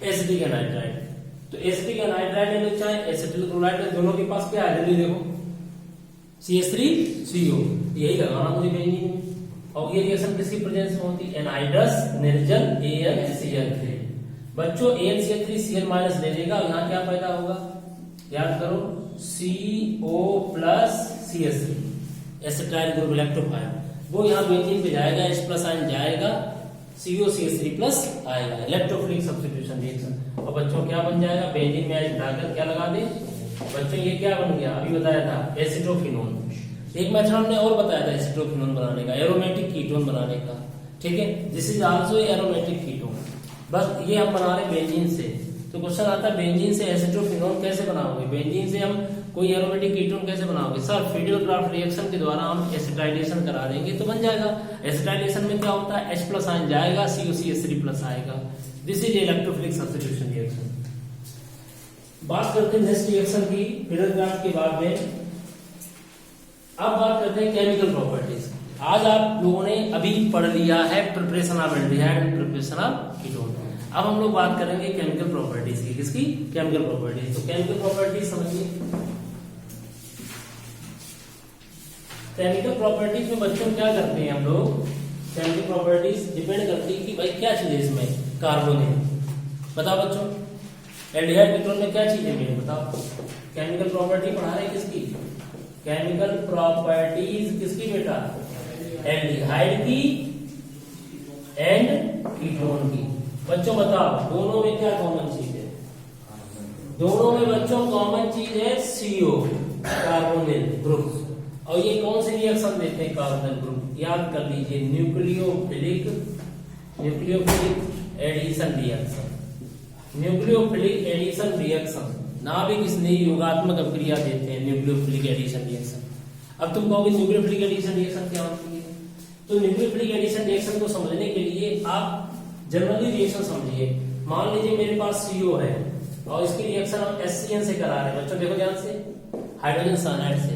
एसिटिक एनहाइड्राइड। तो एसिटिक एनहाइड्राइड ले लो, चाहे एसिटिल क्लोराइड, दोनों के पास क्या है, देखो CH3CO, यही लगाना मुझे बेंजीन में। और ये रिएक्शन किसकी प्रेजेंस में होती है, एनहाइड्रस निर्जल AnCl3। बच्चों AnCl3 माइनस ले लेगा, यहाँ क्या पैदा होगा, याद करो, CO plus CH3, acetyl group electrophile, वो यहाँ बेंजीन पे जाएगा, H प्लस आयन जाएगा, COCH3 प्लस आएगा, इलेक्ट्रोफिलिक सब्स्टिट्यूशन रिएक्शन। और बच्चों क्या बन जाएगा, बेंजीन में H हटाकर क्या लगा दे बच्चों, ये क्या बन गया, अभी बताया था एसिटोफिनोन। एक मेथड हमने और बताया था एसिटोफिनोन बनाने का, एरोमेटिक कीटोन बनाने का, ठीक है, this is also aromatic ketone. बस ये हम बना रहे बेंजीन से। तो क्वेश्चन आता है बेंजीन से एसिटोफिनोन कैसे बनाओगे, बेंजीन से हम कोई एरोमेटिक कीटोन कैसे बनाओगे, सर फिडेल क्राफ्ट रिएक्शन के द्वारा हम एसिटाइलेशन करा देंगे तो बन जाएगा। एसिटाइलेशन में क्या होता है, H प्लस आयन जाएगा, COCH3 प्लस आएगा, this is electrophilic substitution reaction. बात करते हैं नेक्स्ट रिएक्शन की फिडेल क्राफ्ट के बाद में। अब बात करते हैं केमिकल प्रॉपर्टीज। आज आप लोगों ने अभी पढ़ लिया है preparation of aldehyde and preparation of ketone. अब हम लोग बात करेंगे केमिकल प्रॉपर्टीज की, किसकी, केमिकल प्रॉपर्टीज। तो केमिकल प्रॉपर्टीज समझिए, केमिकल प्रॉपर्टीज में बच्चों क्या करते हैं हम लोग, केमिकल प्रॉपर्टीज डिपेंड करती है कि भाई क्या चीज है इसमें, कार्बन है, बताओ बच्चों, एल्डिहाइड कीटोन में क्या चीजें मेन बताओ। केमिकल प्रॉपर्टी पढ़ा रहे किसकी, केमिकल प्रॉपर्टीज किसकी बेटा, एल्डिहाइड की एंड कीटोन की। बच्चों बताओ दोनों में क्या कॉमन चीज है, दोनों में बच्चों कॉमन चीज है CO, कार्बोनिल ग्रुप। और ये कौन से रिएक्शन देते हैं कार्बोनिल ग्रुप, याद कर लीजिए, nucleophilic addition reaction, nucleophilic addition reaction, नाभिक स्नेही योगात्मक अभिक्रिया देते हैं न्यूक्लियोफिलिक एडिशन रिएक्शन। अब तुम कहोगे न्यूक्लियोफिलिक एडिशन रिएक्शन क्या होती है, तो न्यूक्लियोफिलिक एडिशन रिएक्शन को समझने के लिए आप जनरली रिएक्शन समझिए। मान लीजिए मेरे पास CO है और इसकी रिएक्शन हम HCN से करा रहे हैं, बच्चों देखो ध्यान से, हाइड्रोजन साइनाइड से।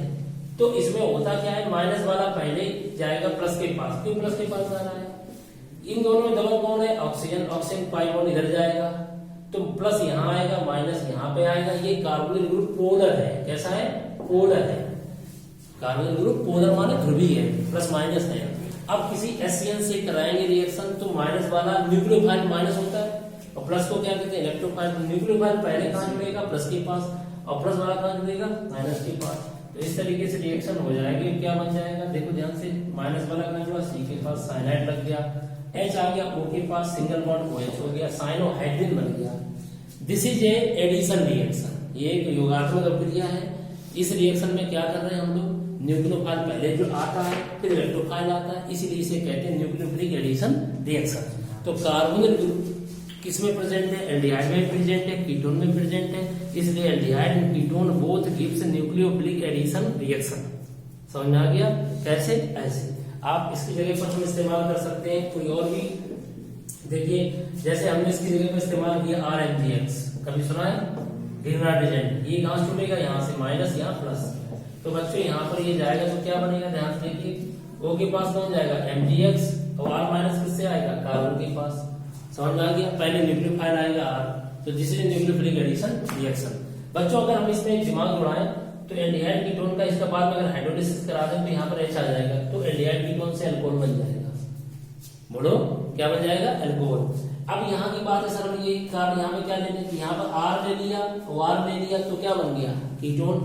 तो इसमें होता क्या है, माइनस वाला पहले जाएगा प्लस के पास, क्यों प्लस के पास जा रहा है, इन दोनों में डबल बॉन्ड है, ऑक्सीजन ऑक्सीजन पाई बॉन्ड इधर जाएगा, तो प्लस यहाँ आएगा, माइनस यहाँ पे आएगा। ये कार्बोनिल ग्रुप पोलर है, कैसा है, पोलर है, कार्बोनिल ग्रुप पोलर माने ध्रुवीय है, प्लस माइनस है। अब किसी HCN से कराएंगे रिएक्शन तो माइनस वाला न्यूक्लियोफाइल माइनस होता है और प्लस को क्या कहते हैं, इलेक्ट्रोफाइल। न्यूक्लियोफाइल पहले कहां जुड़ेगा, प्लस के पास, और प्लस वाला कहां जुड़ेगा, माइनस के पास। तो इस तरीके से रिएक्शन हो जाएगी, क्या बन जाएगा, देखो ध्यान से, माइनस वाला कहां जुड़ा, C के पास साइनाइड लग गया, H आ गया, O के पास सिंगल बॉन्ड OH हो गया, साइनोहाइड्रिन बन गया। This is a addition reaction, ये एक योगात्मक अभिक्रिया है। इस रिएक्शन में क्या कर रहे हैं हम लोग, न्यूक्लियोफाइल पहले जो आता है फिर इलेक्ट्रोफाइल आता है, इसीलिए इसे कहते हैं न्यूक्लियोफिलिक एडिशन रिएक्शन। तो कार्बोनिल ग्रुप किसमें प्रेजेंट है, एल्डिहाइड में प्रेजेंट है, कीटोन में प्रेजेंट है, इसलिए aldehyde and ketone both gives nucleophilic addition reaction. समझ में आ गया, कैसे, ऐसे। आप इसकी जगह पर हम इस्तेमाल कर सकते हैं कोई और भी। देखिए जैसे हमने इसकी जगह पर इस्तेमाल किया RMGX, कभी सुना है? ग्रीनराड एजेंट। ये कहां से छूटेगा? यहाँ से माइनस, यहाँ प्लस। तो बच्चों यहाँ पर ये जाएगा तो क्या बनेगा? ध्यान से देखिए, O के पास कौन जाएगा? MgX, और R माइनस किससे आएगा? कार्बन के पास। समझ में आ गया? पहले न्यूक्लियोफाइल आएगा R, तो जिससे न्यूक्लियोफिलिक एडिशन रिएक्शन। बच्चों अगर हम इसमें एक दिमाग उड़ाएं तो एल्डिहाइड कीटोन का इसका बाद में अगर हाइड्रोलिसिस करा दें तो यहाँ पर H आ जाएगा, तो एल्डिहाइड कीटोन से अल्कोहल बन जाएगा। बोलो क्या बन जाएगा? अल्कोहल। अब यहाँ की बात है सर, हम ये कार्ब यहाँ पे क्या लेने, यहाँ पर R ले लिया, R ले लिया तो क्या बन गया? कीटोन।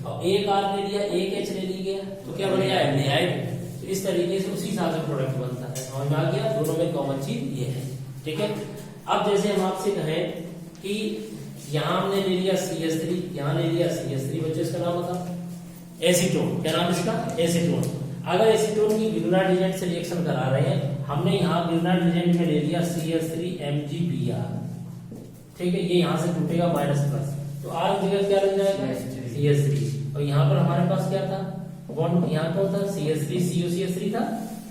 और एक R ले लिया, एक H ले लिया तो क्या बन गया? एल्डिहाइड। तो इस तरीके से उसी हिसाब से प्रोडक्ट बनता है। समझ में आ गया? दोनों में कॉमन चीज ये है। ठीक है। अब जैसे हम आपसे कहें कि यहाँ हमने ले लिया CH3, यहाँ ले लिया CH3, बच्चों इसका नाम बताओ? एसीटोन। क्या नाम इसका? एसीटोन। अगर एसीटोन की ग्रीनराड एजेंट से रिएक्शन करा रहे हैं, हमने यहाँ ग्रीनराड एजेंट में ले लिया CH3MgBr, ठीक है, ये यहाँ से टूटेगा माइनस प्लस, तो R की जगह क्या लग जाएगा? CH3। और यहाँ पर हमारे पास क्या था? बॉन्ड यहाँ पर था CH3COCH3 था,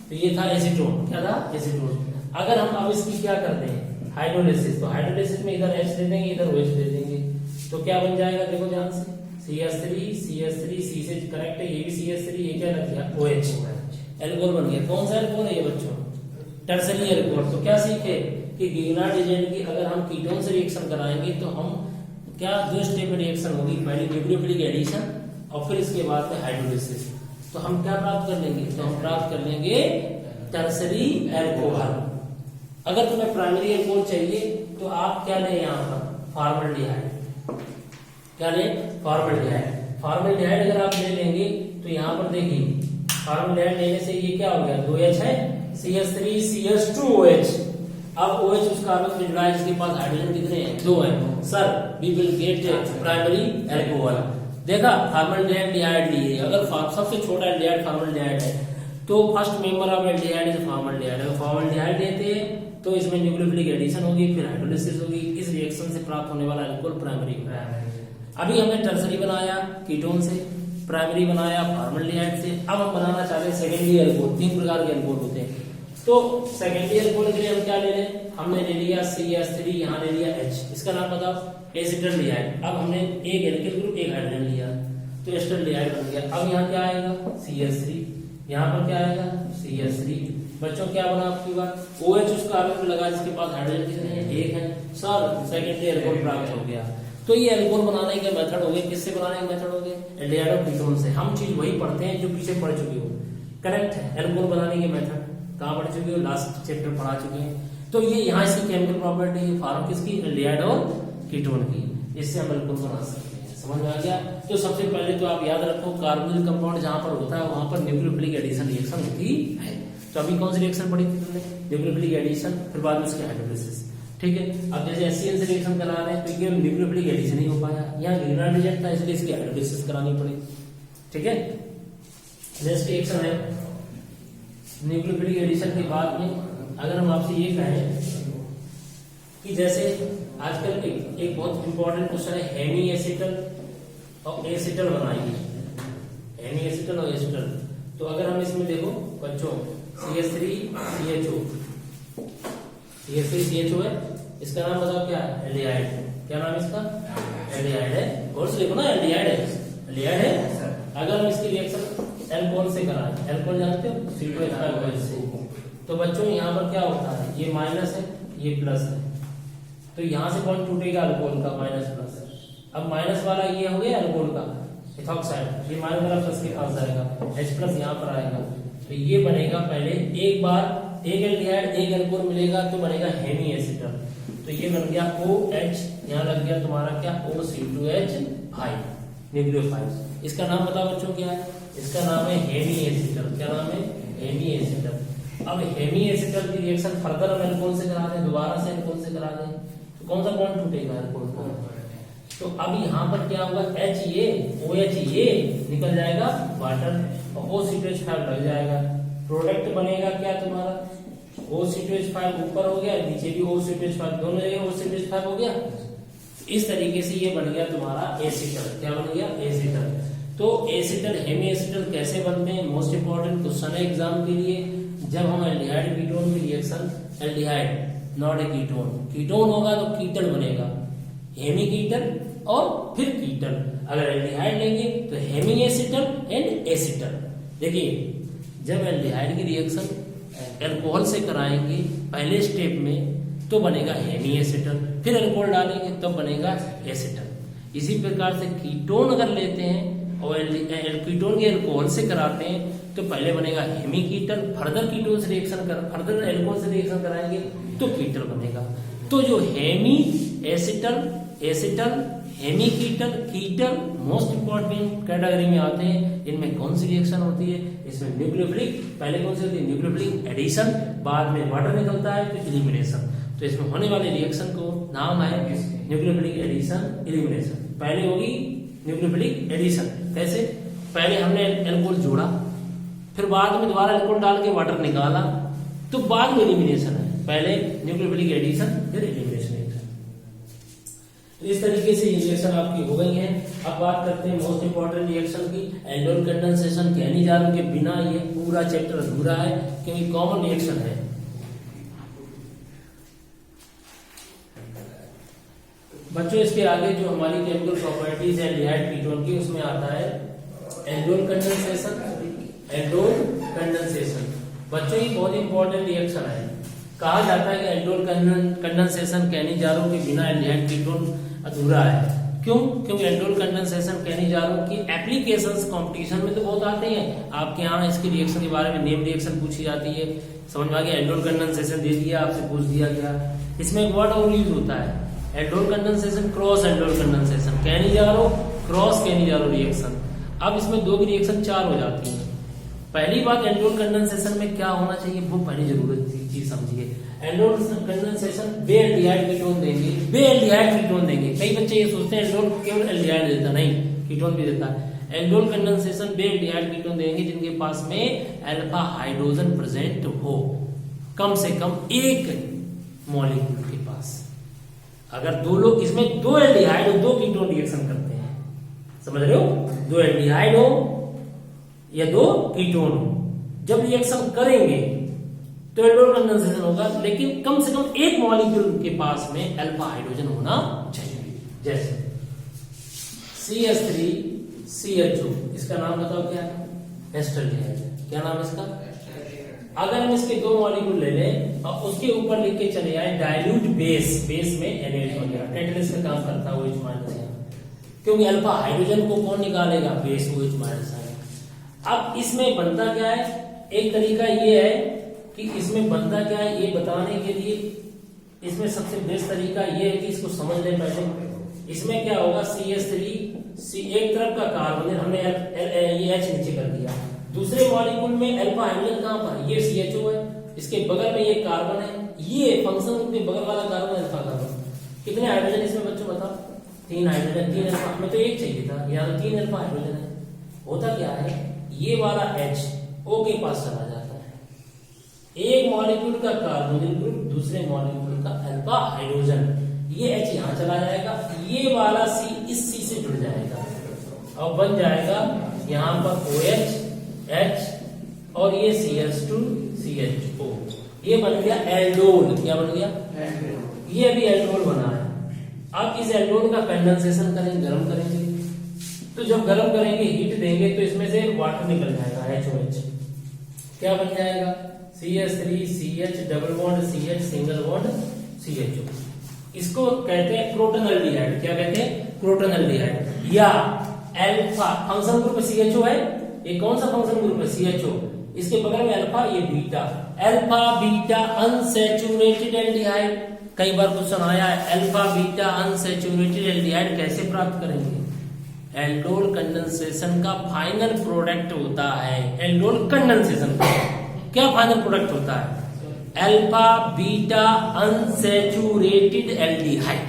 तो ये था एसीटोन। क्या था? एसीटोन। अगर हम अब इसकी क्या करते हैं? हाइड्रोलिसिस। तो हाइड्रोलिसिस में इधर H दे देंगे, इधर OH दे देंगे, तो क्या बन जाएगा? देखो ध्यान से, CH3 C से करेक्ट है, ये भी CH3, ये क्या लग गया? OH। एल्कोहल बन गया। कौन सा एल्कोहल है ये बच्चों? Tertiary alcohol. तो क्या सीखे कि ग्रीनराड एजेंट की अगर हम कीटोन से रिएक्शन कराएंगे तो हम क्या दो स्टेप में रिएक्शन होगी, पहले न्यूक्लियोफिलिक एडिशन और फिर इसके बाद में हाइड्रोलिसिस। तो हम क्या प्राप्त कर लेंगे? तो हम प्राप्त कर लेंगे टर्सरी एल्कोहल। अगर तुम्हें प्राइमरी एल्कोहल चाहिए तो आप क्या लें यहाँ पर? फॉर्मल्डिहाइड। क्या लें? फॉर्मल्डिहाइड। फॉर्मल्डिहाइड अगर आप ले लेंगे तो यहाँ पर देखिए, फॉर्मल्डिहाइड लेने से ये क्या हो गया? 2H है, CH3CH2OH। अब OH उस कार्बन मिल रहा है जिसके पास हाइड्रोजन कितने हैं? 2 है। Sir we will get primary alcohol. देखा, फॉर्मल्डिहाइड लिए, अगर सबसे छोटा एल्डिहाइड फॉर्मल्डिहाइड है तो first member of aldehyde is formaldehyde. अगर फॉर्मल्डिहाइड लेते हैं तो इसमें न्यूक्लियोफिलिक एडिशन होगी, फिर हाइड्रोलिसिस होगी, इस रिएक्शन से प्राप्त होने वाला एल्कोहल प्राइमरी है। अभी हमने टर्सरी बनाया कीटोन से, प्राइमरी बनाया फॉर्मल्डिहाइड से, अब हम बनाना चाहते हैं सेकेंडरी एल्कोहल। 3 प्रकार के एल्कोहल होते हैं। तो सेकेंडरी एल्कोहल के लिए हम क्या ले लें? हमने ले लिया CH3, यहाँ ले लिया H, इसका नाम बताओ? एसिटल्डिहाइड। अब हमने एक एल्किल ग्रुप, एक हाइड्रोजन लिया तो एसिटल्डिहाइड बन गया। अब यहाँ क्या आएगा? CH3, यहाँ पर क्या आएगा? CH3। बच्चों क्या बना आपकी बात? OH उस कार्बन में लगा जिसके पास हाइड्रोजन कितने हैं? 1 है। सर सेकेंडरी एल्कोहल प्राप्त हो गया। तो ये एल्कोहल बनाने के मेथड हो गए। किससे बनाने के मेथड हो गए? एल्डिहाइड और कीटोन से। हम चीज वही पढ़ते हैं जो पीछे पढ़ चुके हो। करेक्ट है। एल्कोहल बनाने के मेथड कहाँ पढ़ चुके हो? लास्ट चैप्टर पढ़ा चुके हैं। तो ये यहाँ इसकी केमिकल प्रॉपर्टी है, फॉर्म किसकी? एल्डिहाइड और कीटोन की। इससे हम एल्कोहल बना सकते हैं। समझ में आ गया? तो सबसे पहले तो आप याद रखो, कार्बोनिल कंपाउंड जहां पर होता है वहां पर न्यूक्लियोफिलिक एडिशन रिएक्शन होती है। तो अभी कौन सी रिएक्शन पढ़ी थी तुमने? न्यूक्लियोफिलिक एडिशन, फिर बाद में उसके हाइड्रोलिसिस। ठीक है। अब जैसे HCl से रिएक्शन करा रहे हैं तो ये न्यूक्लियोफिलिक एडिशन ही हो पाया, यहाँ ग्रीनराड एजेंट था इसलिए इसकी हाइड्रोलिसिस करानी पड़ी। ठीक है। नेक्स्ट रिएक्शन है न्यूक्लियोफिलिक एडिशन के बाद में अगर हम आपसे ये कहें कि जैसे आजकल एक बहुत इंपॉर्टेंट क्वेश्चन है, हेमी एसिटल और एसिटल बनाइए। हेमी एसिटल और एसिटल। तो अगर हम इसमें देखो बच्चों, CH3CHO, CH3CHO है, इसका नाम बताओ क्या है? एल्डिहाइड। क्या नाम इसका? एल्डिहाइड है। और से देखो ना, एल्डिहाइड है, एल्डिहाइड है। अगर हम इसकी रिएक्शन एल्कोहल से कराएं, एल्कोहल जानते हो? C2H5OH से, तो बच्चों यहाँ पर क्या होता है? ये माइनस है, ये प्लस है, तो यहाँ से कौन टूटेगा? अल्कोहल का, माइनस प्लस। अब माइनस वाला ये हो गया अल्कोहल का इथॉक्साइड, ये माइनस वाला प्लस के पास जाएगा, H प्लस यहाँ पर आएगा, तो ये बनेगा पहले एक बार एक एल्डिहाइड एक एल्कोहल मिलेगा तो बनेगा हेमी एसिटल। तो ये बन गया OH, यहाँ लग गया तुम्हारा क्या? OC2H5 nucleophile. इसका नाम बताओ बच्चों क्या है? इसका नाम है हेमी एसिटल। क्या नाम है? Hemi acetal. अब हेमी एसिटल की रिएक्शन फर्दर हम एल्कोहल से करा दें, दोबारा से एल्कोहल से करा दें, तो कौन सा बॉन्ड टूटेगा? एल्कोहल का। तो अब यहाँ पर क्या होगा? OH निकल जाएगा वाटर और OC2H5 लग जाएगा। प्रोडक्ट बनेगा क्या तुम्हारा? OC2H5 ऊपर हो गया, नीचे भी OC2H5, दोनों जगह OC2H5 हो गया। इस तरीके से ये बन गया तुम्हारा एसिटल। क्या बन गया? एसिटल। तो एसिटल हेमी एसिटल कैसे बनते हैं, मोस्ट इंपॉर्टेंट क्वेश्चन है एग्जाम के लिए। जब हम एल्डिहाइड कीटोन की reaction, aldehyde not a ketone, ketone होगा तो कीटल बनेगा, हेमी कीटल और फिर कीटल। अगर एल्डिहाइड लेंगे तो हेमी एसिटल एंड एसिटल। देखिए जब एल्डिहाइड की रिएक्शन अल्कोहल से कराएंगे पहले स्टेप में तो बनेगा हेमी एसिटल, फिर अल्कोहल डालेंगे तब बनेगा एसिटल। इसी प्रकार से कीटोन अगर लेते हैं और कीटोन के अल्कोहल से कराते हैं तो पहले बनेगा हेमी कीटल, फर्दर कीटोन से रिएक्शन फर्दर अल्कोहल से रिएक्शन कराएंगे तो कीटल बनेगा। तो जो Hemy acetal, acetal, Hemy कीटल, कीटल most important category में आते हैं। इनमें कौन सी रिएक्शन होती है, इसमें न्यूक्लियोफिलिक, पहले कौन सी होती है न्यूक्लियोफिलिक एडिशन, बाद में वाटर निकलता है तो एलिमिनेशन। तो इसमें होने वाले रिएक्शन को नाम है न्यूक्लियोफिलिक एडिशन, एलिमिनेशन। पहले होगी न्यूक्लियोफिलिक एडिशन, कैसे, पहले हमने अल्कोहल जोड़ा, फिर बाद में दोबारा अल्कोहल डाल के वाटर निकाला, तो बाद में एलिमिनेशन है। पहले न्यूक्लियोफिलिक एडिशन फिर एलिमिनेशन। तो इस तरीके से ये रिएक्शन आपकी हो गई है। अब बात करते हैं मोस्ट इंपॉर्टेंट रिएक्शन की, एल्डोल कंडेंसेशन। कहने जा रहा हूं कि बिना ये पूरा चैप्टर अधूरा है क्योंकि कॉमन रिएक्शन है। बच्चों इसके आगे जो हमारी केमिकल प्रॉपर्टीज है एल्डिहाइड कीटोन की, उसमें आता है एल्डोल कंडेंसेशन। एल्डोल कंडेंसेशन बच्चों ये बहुत इंपॉर्टेंट रिएक्शन है। कहा जाता है कि एल्डोल कंडेंसेशन कहनीजारों के बिना एल्डिहाइड कीटोन अधूरा है। क्यों? क्योंकि एल्डोल कंडेंसेशन कहनीजारों की एप्लीकेशंस कंपटीशन में तो बहुत आते हैं। आपके यहाँ इसकी रिएक्शन के बारे में नेम रिएक्शन पूछी जाती है, समझ में आ गया। एल्डोल कंडेंसेशन दे दिया, आपसे पूछ दिया गया। इसमें एक वर्ड और यूज होता है aldol condensation, cross aldol condensation. Cannizzaro cross Cannizzaro reaction. अब इसमें दो की रिएक्शन चार हो जाती है। पहली बात एल्डोल कंडेंसेशन में क्या होना चाहिए वो पहली जरूरत की चीज समझिए। एल्डोल कंडेंसेशन बे एल्डिहाइड कीटोन देंगे, बे एल्डिहाइड कीटोन देंगे। कई बच्चे ये सोचते हैं एल्डोल केवल एल्डिहाइड देता, नहीं कीटोन भी देता है। एल्डोल कंडेंसेशन बे एल्डिहाइड कीटोन देंगे जिनके पास में अल्फा हाइड्रोजन प्रेजेंट हो, कम से कम एक मॉलिक्यूल के पास। अगर दो लोग इसमें दो एल्डिहाइड और दो कीटोन रिएक्शन करते हैं, समझ रहे हो, दो एल्डिहाइड हो या दो कीटोन हो, जब रिएक्शन करेंगे तो एल्डोल कंडेंसेशन होगा, लेकिन कम से कम एक मॉलिक्यूल के पास में अल्फा हाइड्रोजन होना चाहिए। जैसे CH3CHO, इसका नाम बताओ क्या है, एस्टल्डिहाइड। क्या नाम है इसका? अगर हम इसके दो मॉलिक्यूल ले लें और उसके ऊपर लिख के चले आए डाइल्यूट बेस, बेस में NH वगैरह, कैटलिस्ट का काम करता है OH माइनस, क्योंकि अल्फा हाइड्रोजन को कौन निकालेगा, बेस OH माइनस। अब इसमें बनता क्या है, एक तरीका ये है कि इसमें बनता क्या है ये बताने के लिए, इसमें सबसे बेस्ट तरीका ये है कि इसको समझ लें पहले। इसमें क्या होगा, CH3 एक तरफ का कार्बन है, हमने ये H नीचे कर दिया, दूसरे मॉलिक्यूल में अल्फा हाइड्रोजन कहां पर, ये CHO है, इसके बगल में ये कार्बन है, ये फंक्शन के बगल वाला कार्बन अल्फा कार्बन। कितने हाइड्रोजन इसमें बच्चों बताओ, 3 हाइड्रोजन, 3 अल्फा, हमें तो एक चाहिए था, यहाँ तो 3 अल्फा हाइड्रोजन है। होता क्या है, ये वाला H O के पास चला जाता है, एक मॉलिक्यूल का कार्बोनिल ग्रुप दूसरे मॉलिक्यूल का अल्फा हाइड्रोजन, ये H यहाँ चला जाएगा, ये वाला C इस C से जुड़ जाएगा और बन जाएगा यहाँ पर OH H और ये CH2CHO, ये बन गया एल्डोल। क्या बन गया, ये अभी एल्डोल बना है। अब इस एल्डोल का कंडेंसेशन करेंगे, गर्म करेंगे, तो जब गर्म करेंगे हीट देंगे तो इसमें से वाटर निकल जाएगा HOH। क्या बन जाएगा, CH3CH double bond CH single bond CHO। इसको कहते हैं क्रोटोनल्डिहाइड। क्या कहते हैं, क्रोटोनल्डिहाइड। या अल्फा फंक्शन ग्रुप CHO है, ये कौन सा फंक्शन ग्रुप है, CHO, इसके बगल में अल्फा, ये beta, alpha beta unsaturated aldehyde. कई बार क्वेश्चन आया है अल्फा बीटा अनसैचुरेटेड एल्डिहाइड कैसे प्राप्त करेंगे, एल्डोल कंडेंसेशन का फाइनल प्रोडक्ट होता है। एल्डोल कंडेंसेशन का क्या फाइनल प्रोडक्ट होता है, अल्फा बीटा अनसैचुरेटेड एल्डिहाइड।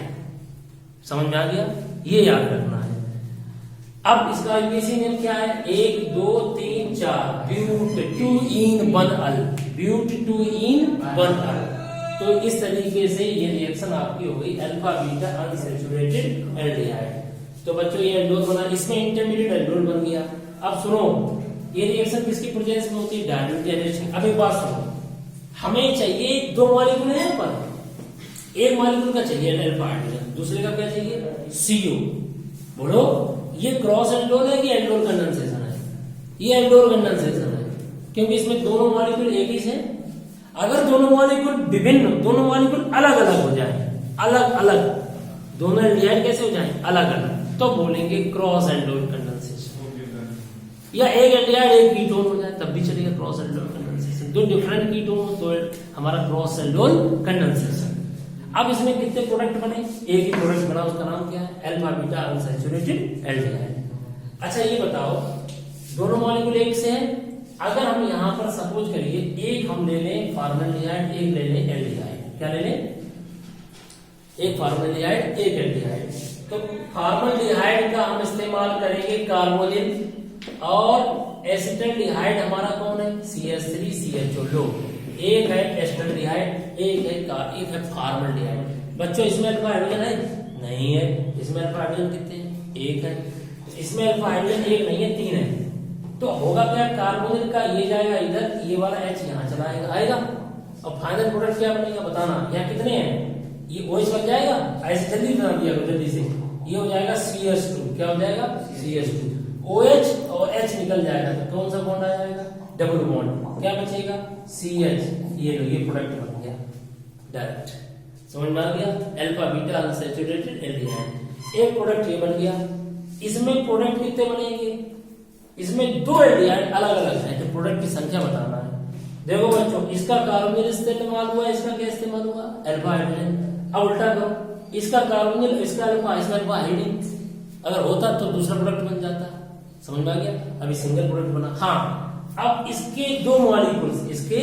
समझ में आ गया, ये याद रखना है। अब इसका यूपीसी नेम क्या है, 1 2 3 4 ब्यूट 2 इन 1 अल, ब्यूट 2 इन 1 अल। तो इस तरीके से ये रिएक्शन आपकी हो गई अल्फा बीटा अनसैचुरेटेड एल्डिहाइड। तो बच्चों ये एल्डोल बना, इसमें इंटरमीडिएट एल्डोल बन गया। अब सुनो, ये रिएक्शन किसकी प्रेजेंस में होती है? Dilute reaction. अब एक बात सुनो, हमें चाहिए दो मॉलिक्यूल है यहाँ पर, एक मॉलिक्यूल का चाहिए अल्फा हाइड्रोजन, दूसरे का क्या चाहिए? CO। बोलो ये क्रॉस एल्डोल है कि एल्डोल कंडेंसेशन है? ये एल्डोल कंडेंसेशन है, क्योंकि इसमें दोनों मॉलिक्यूल एक ही है। अगर दोनों मॉलिक्यूल विभिन्न, दोनों मॉलिक्यूल अलग अलग हो जाए, अलग अलग, दोनों एल्डिहाइड कैसे हो जाए? अलग अलग, तो बोलेंगे क्रॉस एल्डोल कंडेंसेशन। या एक एल्डिहाइड एक कीटोन हो जाए तब भी चलेगा क्रॉस एल्डोल कंडेंसेशन। दो डिफरेंट कीटोन हो तो हमारा क्रॉस एल्डोल कंडेंसेशन। अब इसमें कितने प्रोडक्ट बने? एक ही प्रोडक्ट बना, उसका नाम क्या है? Alpha beta unsaturated aldehyde. अच्छा ये बताओ, दोनों मॉलिक्यूल एक से है, अगर हम यहां पर सपोज करिए एक हम ले लें फॉर्मल्डिहाइड, एक ले लें एल्डिहाइड, क्या ले लें? एक फॉर्मल्डिहाइड एक एल्डिहाइड, तो फॉर्मल्डिहाइड का हम इस्तेमाल करेंगे कार्बोनिल, और एसिटल्डिहाइड हमारा कौन है? CH3CHO। लो, एक है एसिटल्डिहाइड, एक है फॉर्मल्डिहाइड। बच्चों इसमें अल्फा हाइड्रोजन है? नहीं है। इसमें अल्फा हाइड्रोजन कितने हैं? एक है। इसमें अल्फा हाइड्रोजन एक नहीं है, 3 है। तो होगा क्या? कार्बोनिल का ये जाएगा इधर, ये वाला H यहाँ चला आएगा, और फाइनल प्रोडक्ट क्या बनेगा बताना। यहाँ कितने हैं? ये OH बन जाएगा, ऐसे जल्दी बना दिया जल्दी से, ये हो जाएगा CH2। क्या हो जाएगा? CH2। OH और H निकल जाएगा तो कौन सा बॉन्ड आ जाएगा? Double bond. क्या बचेगा? CH। ये लो, ये प्रोडक्ट बन गया डायरेक्ट, समझ में आ गया? Alpha beta unsaturated aldehyde. एक प्रोडक्ट ये बन गया। इसमें प्रोडक्ट कितने बनेंगे? इसमें दो एल्डिहाइड अलग अलग है, तो प्रोडक्ट की संख्या बताना है। देखो बच्चों, इसका कार्बोनिल इस्तेमाल हुआ, इसका क्या इस्तेमाल हुआ? Alpha hydrogen. अब उल्टा करो, इसका कार्बोनिल, इसका अल्फा, इसका अल्फा हाइड्रोजन। अगर होता तो दूसरा प्रोडक्ट बन जाता, समझ में आ गया? अभी सिंगल प्रोडक्ट बना। हाँ, अब इसके दो मॉलिक्यूल्स, इसके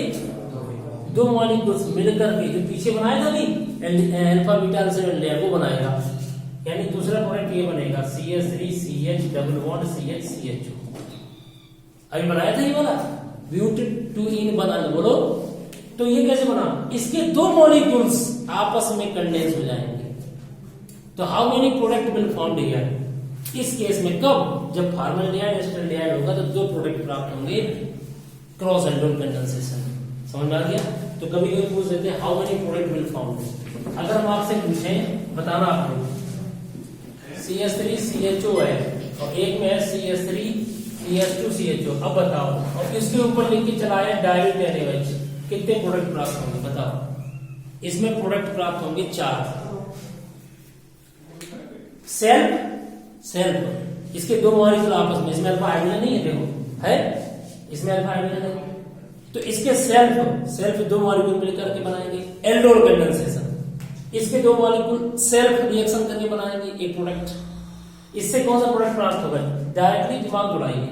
दो मॉलिक्यूल्स मिलकर के जो पीछे बनाया था नहीं अल्फा बीटा अनसैचुरेटेड, वो बनाएगा, यानी दूसरा प्रोडक्ट ये बनेगा CH3CH डबल बॉन्ड CH अभी बनाया था ये वाला ब्यूटेन बना। बोलो तो ये कैसे बना? इसके दो मॉलिक्यूल्स आपस में कंडेंस हो जाएंगे। तो how many product will form here? इस केस में कब? जब फॉर्मल्डिहाइड एसिटल्डिहाइड होगा तो दो प्रोडक्ट प्राप्त होंगे, क्रॉस एल्डोल कंडेंसेशन। समझ में आ गया? तो कभी कभी पूछ देते हैं how many product will form. अगर हम आपसे पूछें, बताना आपको CH3CHO है और एक में है CH3CH2CHO। अब बताओ, और इसके ऊपर लिख के चलाया डायल्यूट NaOH, कितने प्रोडक्ट प्राप्त होंगे बताओ? इसमें प्रोडक्ट प्राप्त होंगे 4। सेल्फ इसके दो मॉलिक्यूल आपस में, इसमें अल्फा हाइड्रोजन नहीं है, देखो है, इसमें अल्फा हाइड्रोजन है, तो इसके सेल्फ दो मॉलिक्यूल मिलकर के बनाएंगे एल्डोल कंडेंसेशन। इसके दो मॉलिक्यूल सेल्फ रिएक्शन करके बनाएंगे एक प्रोडक्ट। इससे कौन सा प्रोडक्ट प्राप्त होगा? डायरेक्टली दिमाग दौड़ाइए,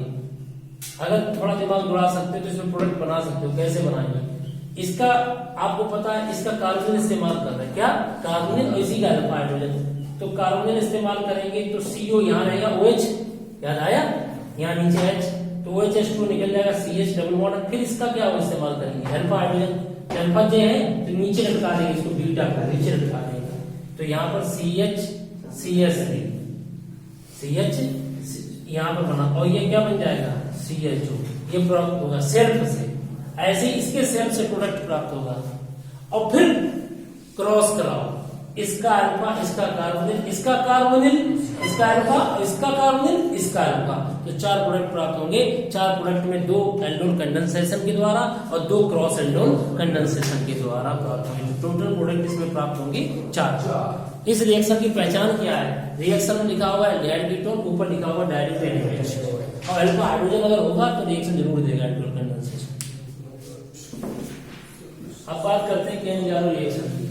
अगर थोड़ा दिमाग दौड़ा सकते हो तो इसमें प्रोडक्ट बना सकते हो। कैसे बनाएंगे? इसका आपको पता है, इसका कार्बोनिल इस्तेमाल कर रहे हैं, क्या कार्बोनिल, और इसी का अल्फा हाइड्रोजन, तो कार्बोनिल इस्तेमाल करेंगे तो CO यहाँ रहेगा, OH याद आया, यहाँ नीचे H, तो OH2 निकल जाएगा, CH डबल बॉन्ड। फिर इसका क्या इस्तेमाल करेंगे? अल्फा हाइड्रोजन, अल्फा जो है तो नीचे लटका देंगे, इसको बीटा का नीचे लटका देंगे, तो यहाँ पर CH यहाँ पर बना, और ये क्या बन जाएगा? CHO। ये प्राप्त होगा सेल्फ से। ऐसे ही इसके सेल्फ से प्रोडक्ट प्राप्त होगा, और फिर क्रॉस कराओ, इसका अल्फा, इसका कार्बोनिल, इसका कार्बोनिल, इसका अल्फा, इसका कार्बोनिल, इसका अल्फा, तो 4 प्रोडक्ट प्राप्त होंगे। 4 प्रोडक्ट में 2 एल्डोल कंडेंसेशन के द्वारा और 2 क्रॉस एल्डोल कंडेंसेशन के द्वारा प्राप्त होंगे। टोटल प्रोडक्ट इसमें प्राप्त होंगे 4। इस रिएक्शन की पहचान क्या है? रिएक्शन में लिखा हुआ है एल्डिहाइड कीटोन, ऊपर लिखा हुआ डायल्यूट NaOH, और अल्फा हाइड्रोजन अगर होगा तो रिएक्शन जरूर देगा एल्डोल कंडेंसेशन। अब बात करते हैं केनी-जारो रिएक्शन की।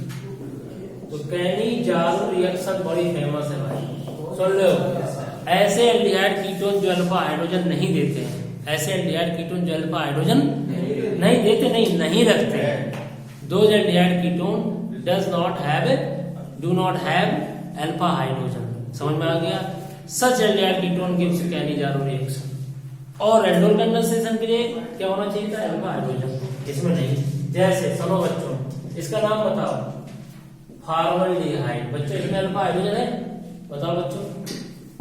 तो केनी-जारो रिएक्शन बड़ी फेमस है भाई, सुन लो। ऐसे एल्डिहाइड कीटोन जो अल्फा हाइड्रोजन नहीं देते हैं, ऐसे एल्डिहाइड कीटोन जो अल्फा हाइड्रोजन नहीं देते, नहीं रखते हैं, those aldehyde ketone do not have alpha hydrogen. समझ में आ गया? सच एल्डिहाइड कीटोन गिव्स केनी-जारो रिएक्शन। और एल्डोल कंडेंसेशन के लिए क्या होना चाहिए था? अल्फा हाइड्रोजन, इसमें नहीं। जैसे सुनो बच्चों, इसका नाम बताओ, फॉर्मल्डिहाइड। बच्चों इसमें अल्फा हाइड्रोजन है, बताओ बच्चों,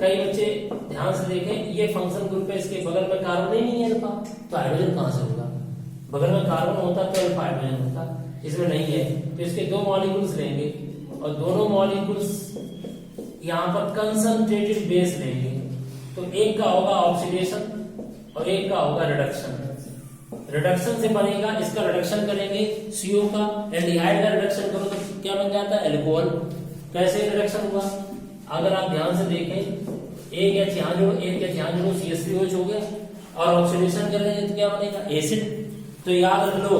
कई बच्चे ध्यान से देखें, ये फंक्शन ग्रुप है, इसके बगल में कार्बन ही नहीं है अल्फा, तो हाइड्रोजन कहां से होगा? बगल में कार्बन होता तो अल्फा हाइड्रोजन होता, इसमें नहीं है, तो इसके दो मॉलिक्यूल्स लेंगे और दोनों मॉलिक्यूल्स यहाँ पर कंसंट्रेटेड बेस लेंगे, तो एक का होगा ऑक्सीडेशन और एक का होगा रिडक्शन। रिडक्शन से बनेगा, इसका रिडक्शन करेंगे CO का, एल्डिहाइड का रिडक्शन करो तो क्या बन जाता है? एल्कोहल। कैसे रिडक्शन हुआ? अगर आप ध्यान से देखें, एक H यहाँ जोड़ो, एक H यहाँ जोड़ो, CH3OH हो गया, और ऑक्सीडेशन करेंगे तो क्या बनेगा? एसिड। तो याद रख लो,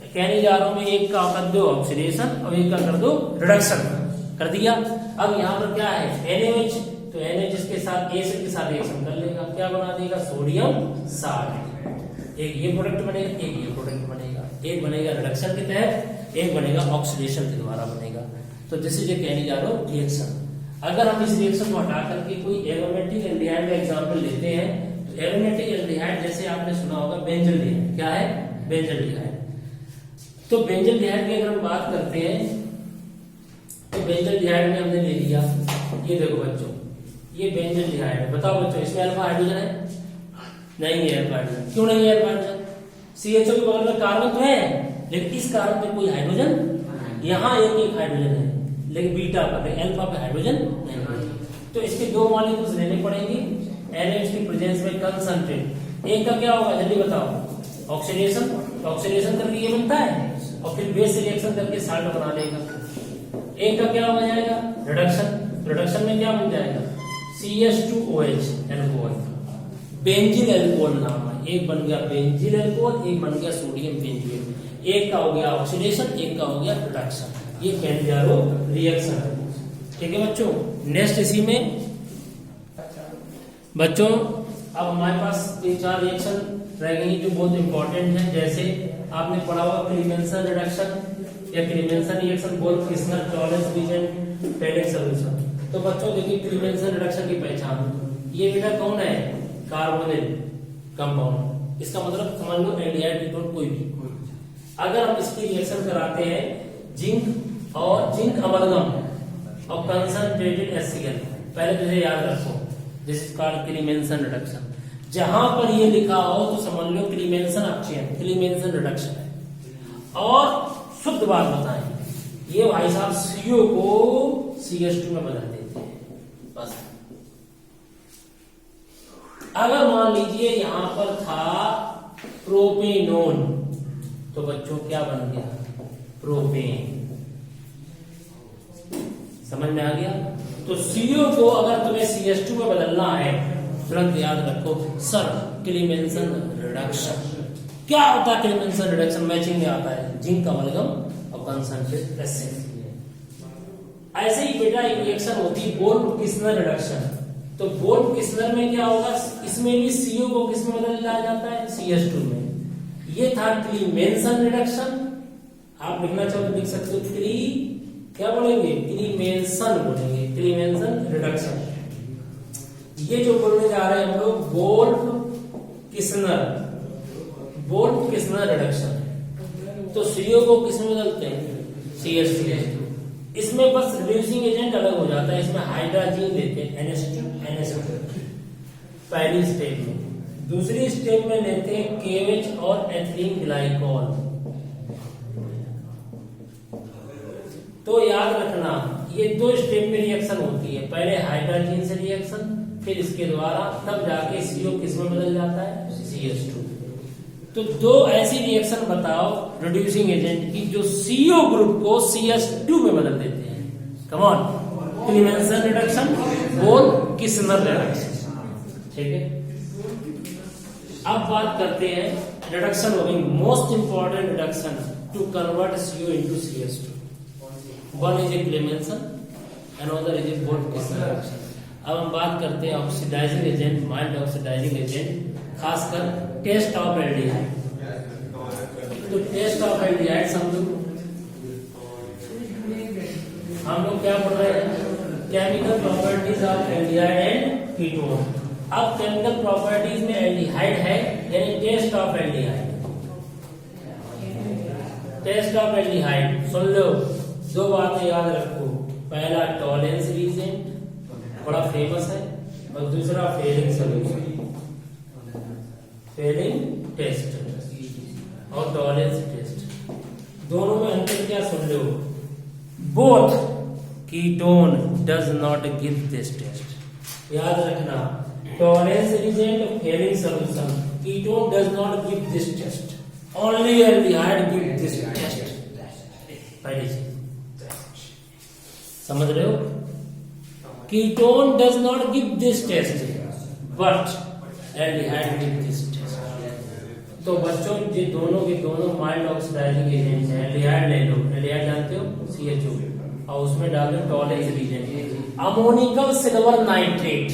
कहने जा रहा हूं मैं, एक का कर दो ऑक्सीडेशन और एक का कर दो रिडक्शन, कर दिया। अब यहाँ पर क्या है? NaOH, तो NH इसके साथ एसिड के साथ रिएक्शन कर लेगा, क्या बना देगा? Sodium salt. एक ये प्रोडक्ट बनेगा, एक ये प्रोडक्ट बनेगा, एक बनेगा रिडक्शन के तहत, एक बनेगा ऑक्सीडेशन के द्वारा बनेगा। तो दिस इज ए कहने जा रहा हूं रिएक्शन। अगर हम इस रिएक्शन को हटा करके कोई एरोमेटिक एल्डिहाइड का एग्जांपल लेते हैं, तो एरोमेटिक एल्डिहाइड जैसे आपने सुना होगा बेंजल्डिहाइड, क्या है? बेंजल्डिहाइड। तो बेंजल्डिहाइड की अगर हम बात करते हैं, तो बेंजल्डिहाइड में हमने ले लिया, ये देखो बच्चों, ये बेंजल्डिहाइड है। बताओ बच्चों, इसमें अल्फा हाइड्रोजन है? नहीं है अल्फा हाइड्रोजन। क्यों नहीं है अल्फा हाइड्रोजन? CHO के बगल में कार्बन तो है, लेकिन इस कार्बन पे कोई हाइड्रोजन, यहाँ एक हाइड्रोजन है, लेकिन बीटा पर, अल्फा पे हाइड्रोजन नहीं है। तो इसके दो मॉलिक्यूल्स लेने पड़ेंगे, NH की प्रेजेंस में कंसंट्रेट। एक का क्या होगा जल्दी बताओ? ऑक्सीडेशन। ऑक्सीडेशन करके ये बनता है और फिर बेस से रिएक्शन करके साल्ट बना देगा। एक का क्या हो जाएगा? रिडक्शन। रिडक्शन में क्या बन जाएगा? CH2OH, एल्कोहल, बेंजील एल्कोहल नाम है। एक बन गया बेंजील एल्कोहल, एक बन गया सोडियम बेंजील। एक का हो गया ऑक्सीडेशन, एक का हो गया रिडक्शन। ये कहने जा रहा हूं रिएक्शन है। ठीक है बच्चों, नेक्स्ट इसी में बच्चों अब हमारे पास 3-4 रिएक्शन रह गई जो बहुत इंपॉर्टेंट है। जैसे आपने पढ़ा हुआ क्लीमेंसन रिडक्शन या क्लीमेंसन रिएक्शन, बोल्फ-किस्लर टॉलरेंस रीजन, पेरिक सॉल्यूशन। तो बच्चों देखिए क्लीमेंसन रिडक्शन की पहचान, ये बेटा कौन है? Carbonyl compound. इसका मतलब समझ लो एल्डिहाइड कीटोन कोई भी। अगर हम इसकी रिएक्शन कराते हैं जिंक और जिंक अमलगम और कंसंट्रेटेड HCl, पहले तो ये याद रखो, दिस इज कॉल्ड क्लीमेंसन रिडक्शन। जहां पर ये लिखा हो तो समझ लो क्लीमेंसन अपचयन, क्लीमेंसन रिडक्शन है। और शुद्ध बात बताएं, ये भाई साहब CO को CH2 में बदल देते हैं बस। अगर मान लीजिए यहां पर था प्रोपेनोन, तो बच्चों क्या बन गया? प्रोपेन। समझ में आ गया? तो CO को अगर तुम्हें CH2 में बदलना है, तुरंत याद रखो सर क्लीमेंसन रिडक्शन। क्या होता है क्लीमेंसन रिडक्शन? मैचिंग में आता है जिंक अमलगम और कंसंट्रेटेड HCl। ऐसे ही बेटा एक रिएक्शन होती है बोल्फ-किस्लर रिडक्शन। तो बोल्फ-किस्लर में क्या होगा? इसमें भी CO को किस में बदल दिया जाता है? CH2 में। ये था क्लीमेंसन रिडक्शन। आप लिखना चाहो तो लिख सकते हो क्या बोलेंगे? क्लीमेंसन बोलेंगे, क्लीमेंसन रिडक्शन। ये जो बोलने जा रहे हैं हम लोग बोल्फ-किस्लर, बोल्फ-किस्लर रिडक्शन। तो CO को किस में बदलते हैं? CH2। इसमें बस रिड्यूसिंग एजेंट अलग हो जाता है, इसमें हाइड्रोजन देते हैं NH2 पहली स्टेप में। दूसरी स्टेप में लेते हैं KOH और एथिलीन ग्लाइकोल। तो याद रखना ये 2 स्टेप में रिएक्शन होती है, पहले हाइड्रोजन से रिएक्शन, फिर इसके द्वारा तब जाके CO किस में बदल जाता है? CH2। तो 2 ऐसी रिएक्शन बताओ रिड्यूसिंग एजेंट की जो CO ग्रुप को CH2 में बदल देते हैं। Come on, Clemmensen reduction, Wolff Kishner reduction. ठीक है, अब बात करते हैं रिडक्शन हो गई, most important reduction to convert CO into CH2। One is a Clemmensen, another is a Wolff Kishner reduction. अब हम बात करते हैं oxidising agent, mild oxidising agent, खासकर टेस्ट ऑफ एल्डिहाइड। तो टेस्ट ऑफ एल्डिहाइड हम लोग क्या पढ़ रहे हैं? Chemical properties of aldehyde and ketone. अब केमिकल प्रॉपर्टीज में एल्डिहाइड है, यानी test of aldehyde. Test of aldehyde सुन लो, 2 बातें याद रखो। पहला टॉलरेंस रीजेंट, बड़ा फेमस है, और दूसरा फेलिंग सॉल्यूशन, फेलिंग टेस्ट और टॉलरेंस टेस्ट। दोनों में अंतर क्या सुन लो, both ketone does not give this test. याद रखना, Tollens reagent, Fehling solution, ketone does not give this test, only aldehyde give this test. पहली चीज समझ रहे हो, ketone does not give this test but aldehyde give this test. तो बच्चों ये दोनों के दोनों माइल्ड ऑक्सीडाइजिंग एजेंट हैं। एल्डिहाइड ले लो, एल्डिहाइड जानते हो CHO, और उसमें डाल दो tolerance reagent, ammoniacal silver nitrate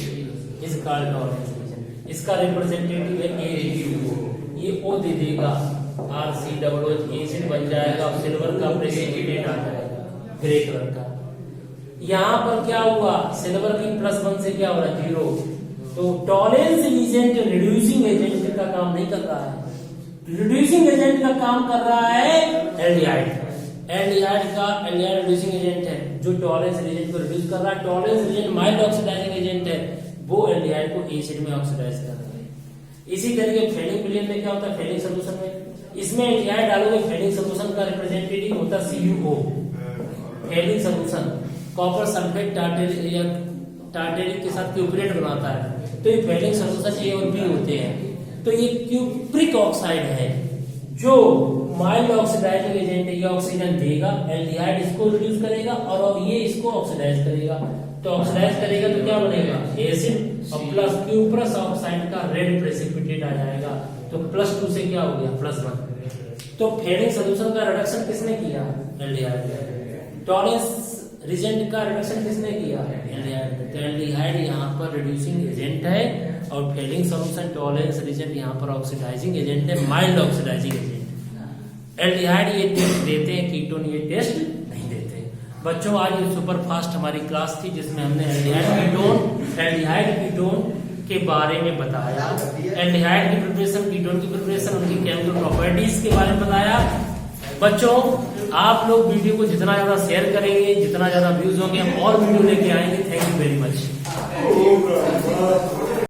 is called tolerance reagent. इसका रिप्रेजेंटेटिव है AgO, ये O दे देगा, RCOOH एसिड बन जाएगा, सिल्वर का प्रेसिपिटेट आ जाएगा ग्रे कलर का। यहाँ पर क्या हुआ, सिल्वर की +1 से क्या हो रहा है 0। तो टॉलरेंस रीजेंट रिड्यूसिंग एजेंट का काम नहीं कर रहा है, रिड्यूसिंग एजेंट का काम कर रहा है एल्डिहाइड। एल्डिहाइड रिड्यूसिंग एजेंट है जो टॉलरेंस रीजेंट को रिड्यूस कर रहा है। Tolerance reagent mild oxidising agent है, वो एल्डिहाइड को एसिड में ऑक्सीडाइज कर रहा है। इसी तरीके फेलिंग पिलियन में क्या होता है, फेलिंग सोल्यूशन में इसमें एल्डिहाइड डालोगे, फेलिंग सोल्यूशन का रिप्रेजेंटेटिव होता है CuO, Fehling solution copper sulphate tartaric के साथ क्यूप्रेट बनाता है। तो ये फेलिंग सोल्यूशन A और B होते हैं। तो ये क्यूप्रिक ऑक्साइड है जो माइल्ड ऑक्सीडाइजिंग एजेंट है, ये ऑक्सीजन देगा, एल्डिहाइड इसको रिड्यूस करेगा और ये इसको ऑक्सीडाइज करेगा। तो ऑक्सीडाइज करेगा तो क्या बनेगा, एसिड, और प्लस क्यूप्रस ऑक्साइड का रेड प्रेसिपिटेट आ जाएगा। तो +2 से क्या हो गया +1। तो फेलिंग सोल्यूशन का रिडक्शन किसने किया, एल्डिहाइड। टॉलरेंस रीजेंट का रिडक्शन किसने किया, एल्डिहाइड। तो एल्डिहाइड यहाँ पर रिड्यूसिंग एजेंट है और फेलिंग सॉल्यूशन टॉलरेंस रीजेंट यहाँ पर ऑक्सीडाइजिंग एजेंट है, माइल्ड ऑक्सीडाइजिंग एजेंट। एल्डिहाइड ये टेस्ट देते हैं, कीटोन ये टेस्ट नहीं देते। बच्चों आज ये सुपर फास्ट हमारी क्लास थी जिसमें हमने एल्डिहाइड कीटोन के बारे में बताया, एल्डिहाइड की प्रिपरेशन, कीटोन की प्रिपरेशन, उनकी केमिकल प्रॉपर्टीज के बारे में बताया। बच्चों आप लोग वीडियो को जितना ज्यादा शेयर करेंगे, जितना ज्यादा व्यूज होंगे, हम और वीडियो लेके आएंगे। Thank you very much.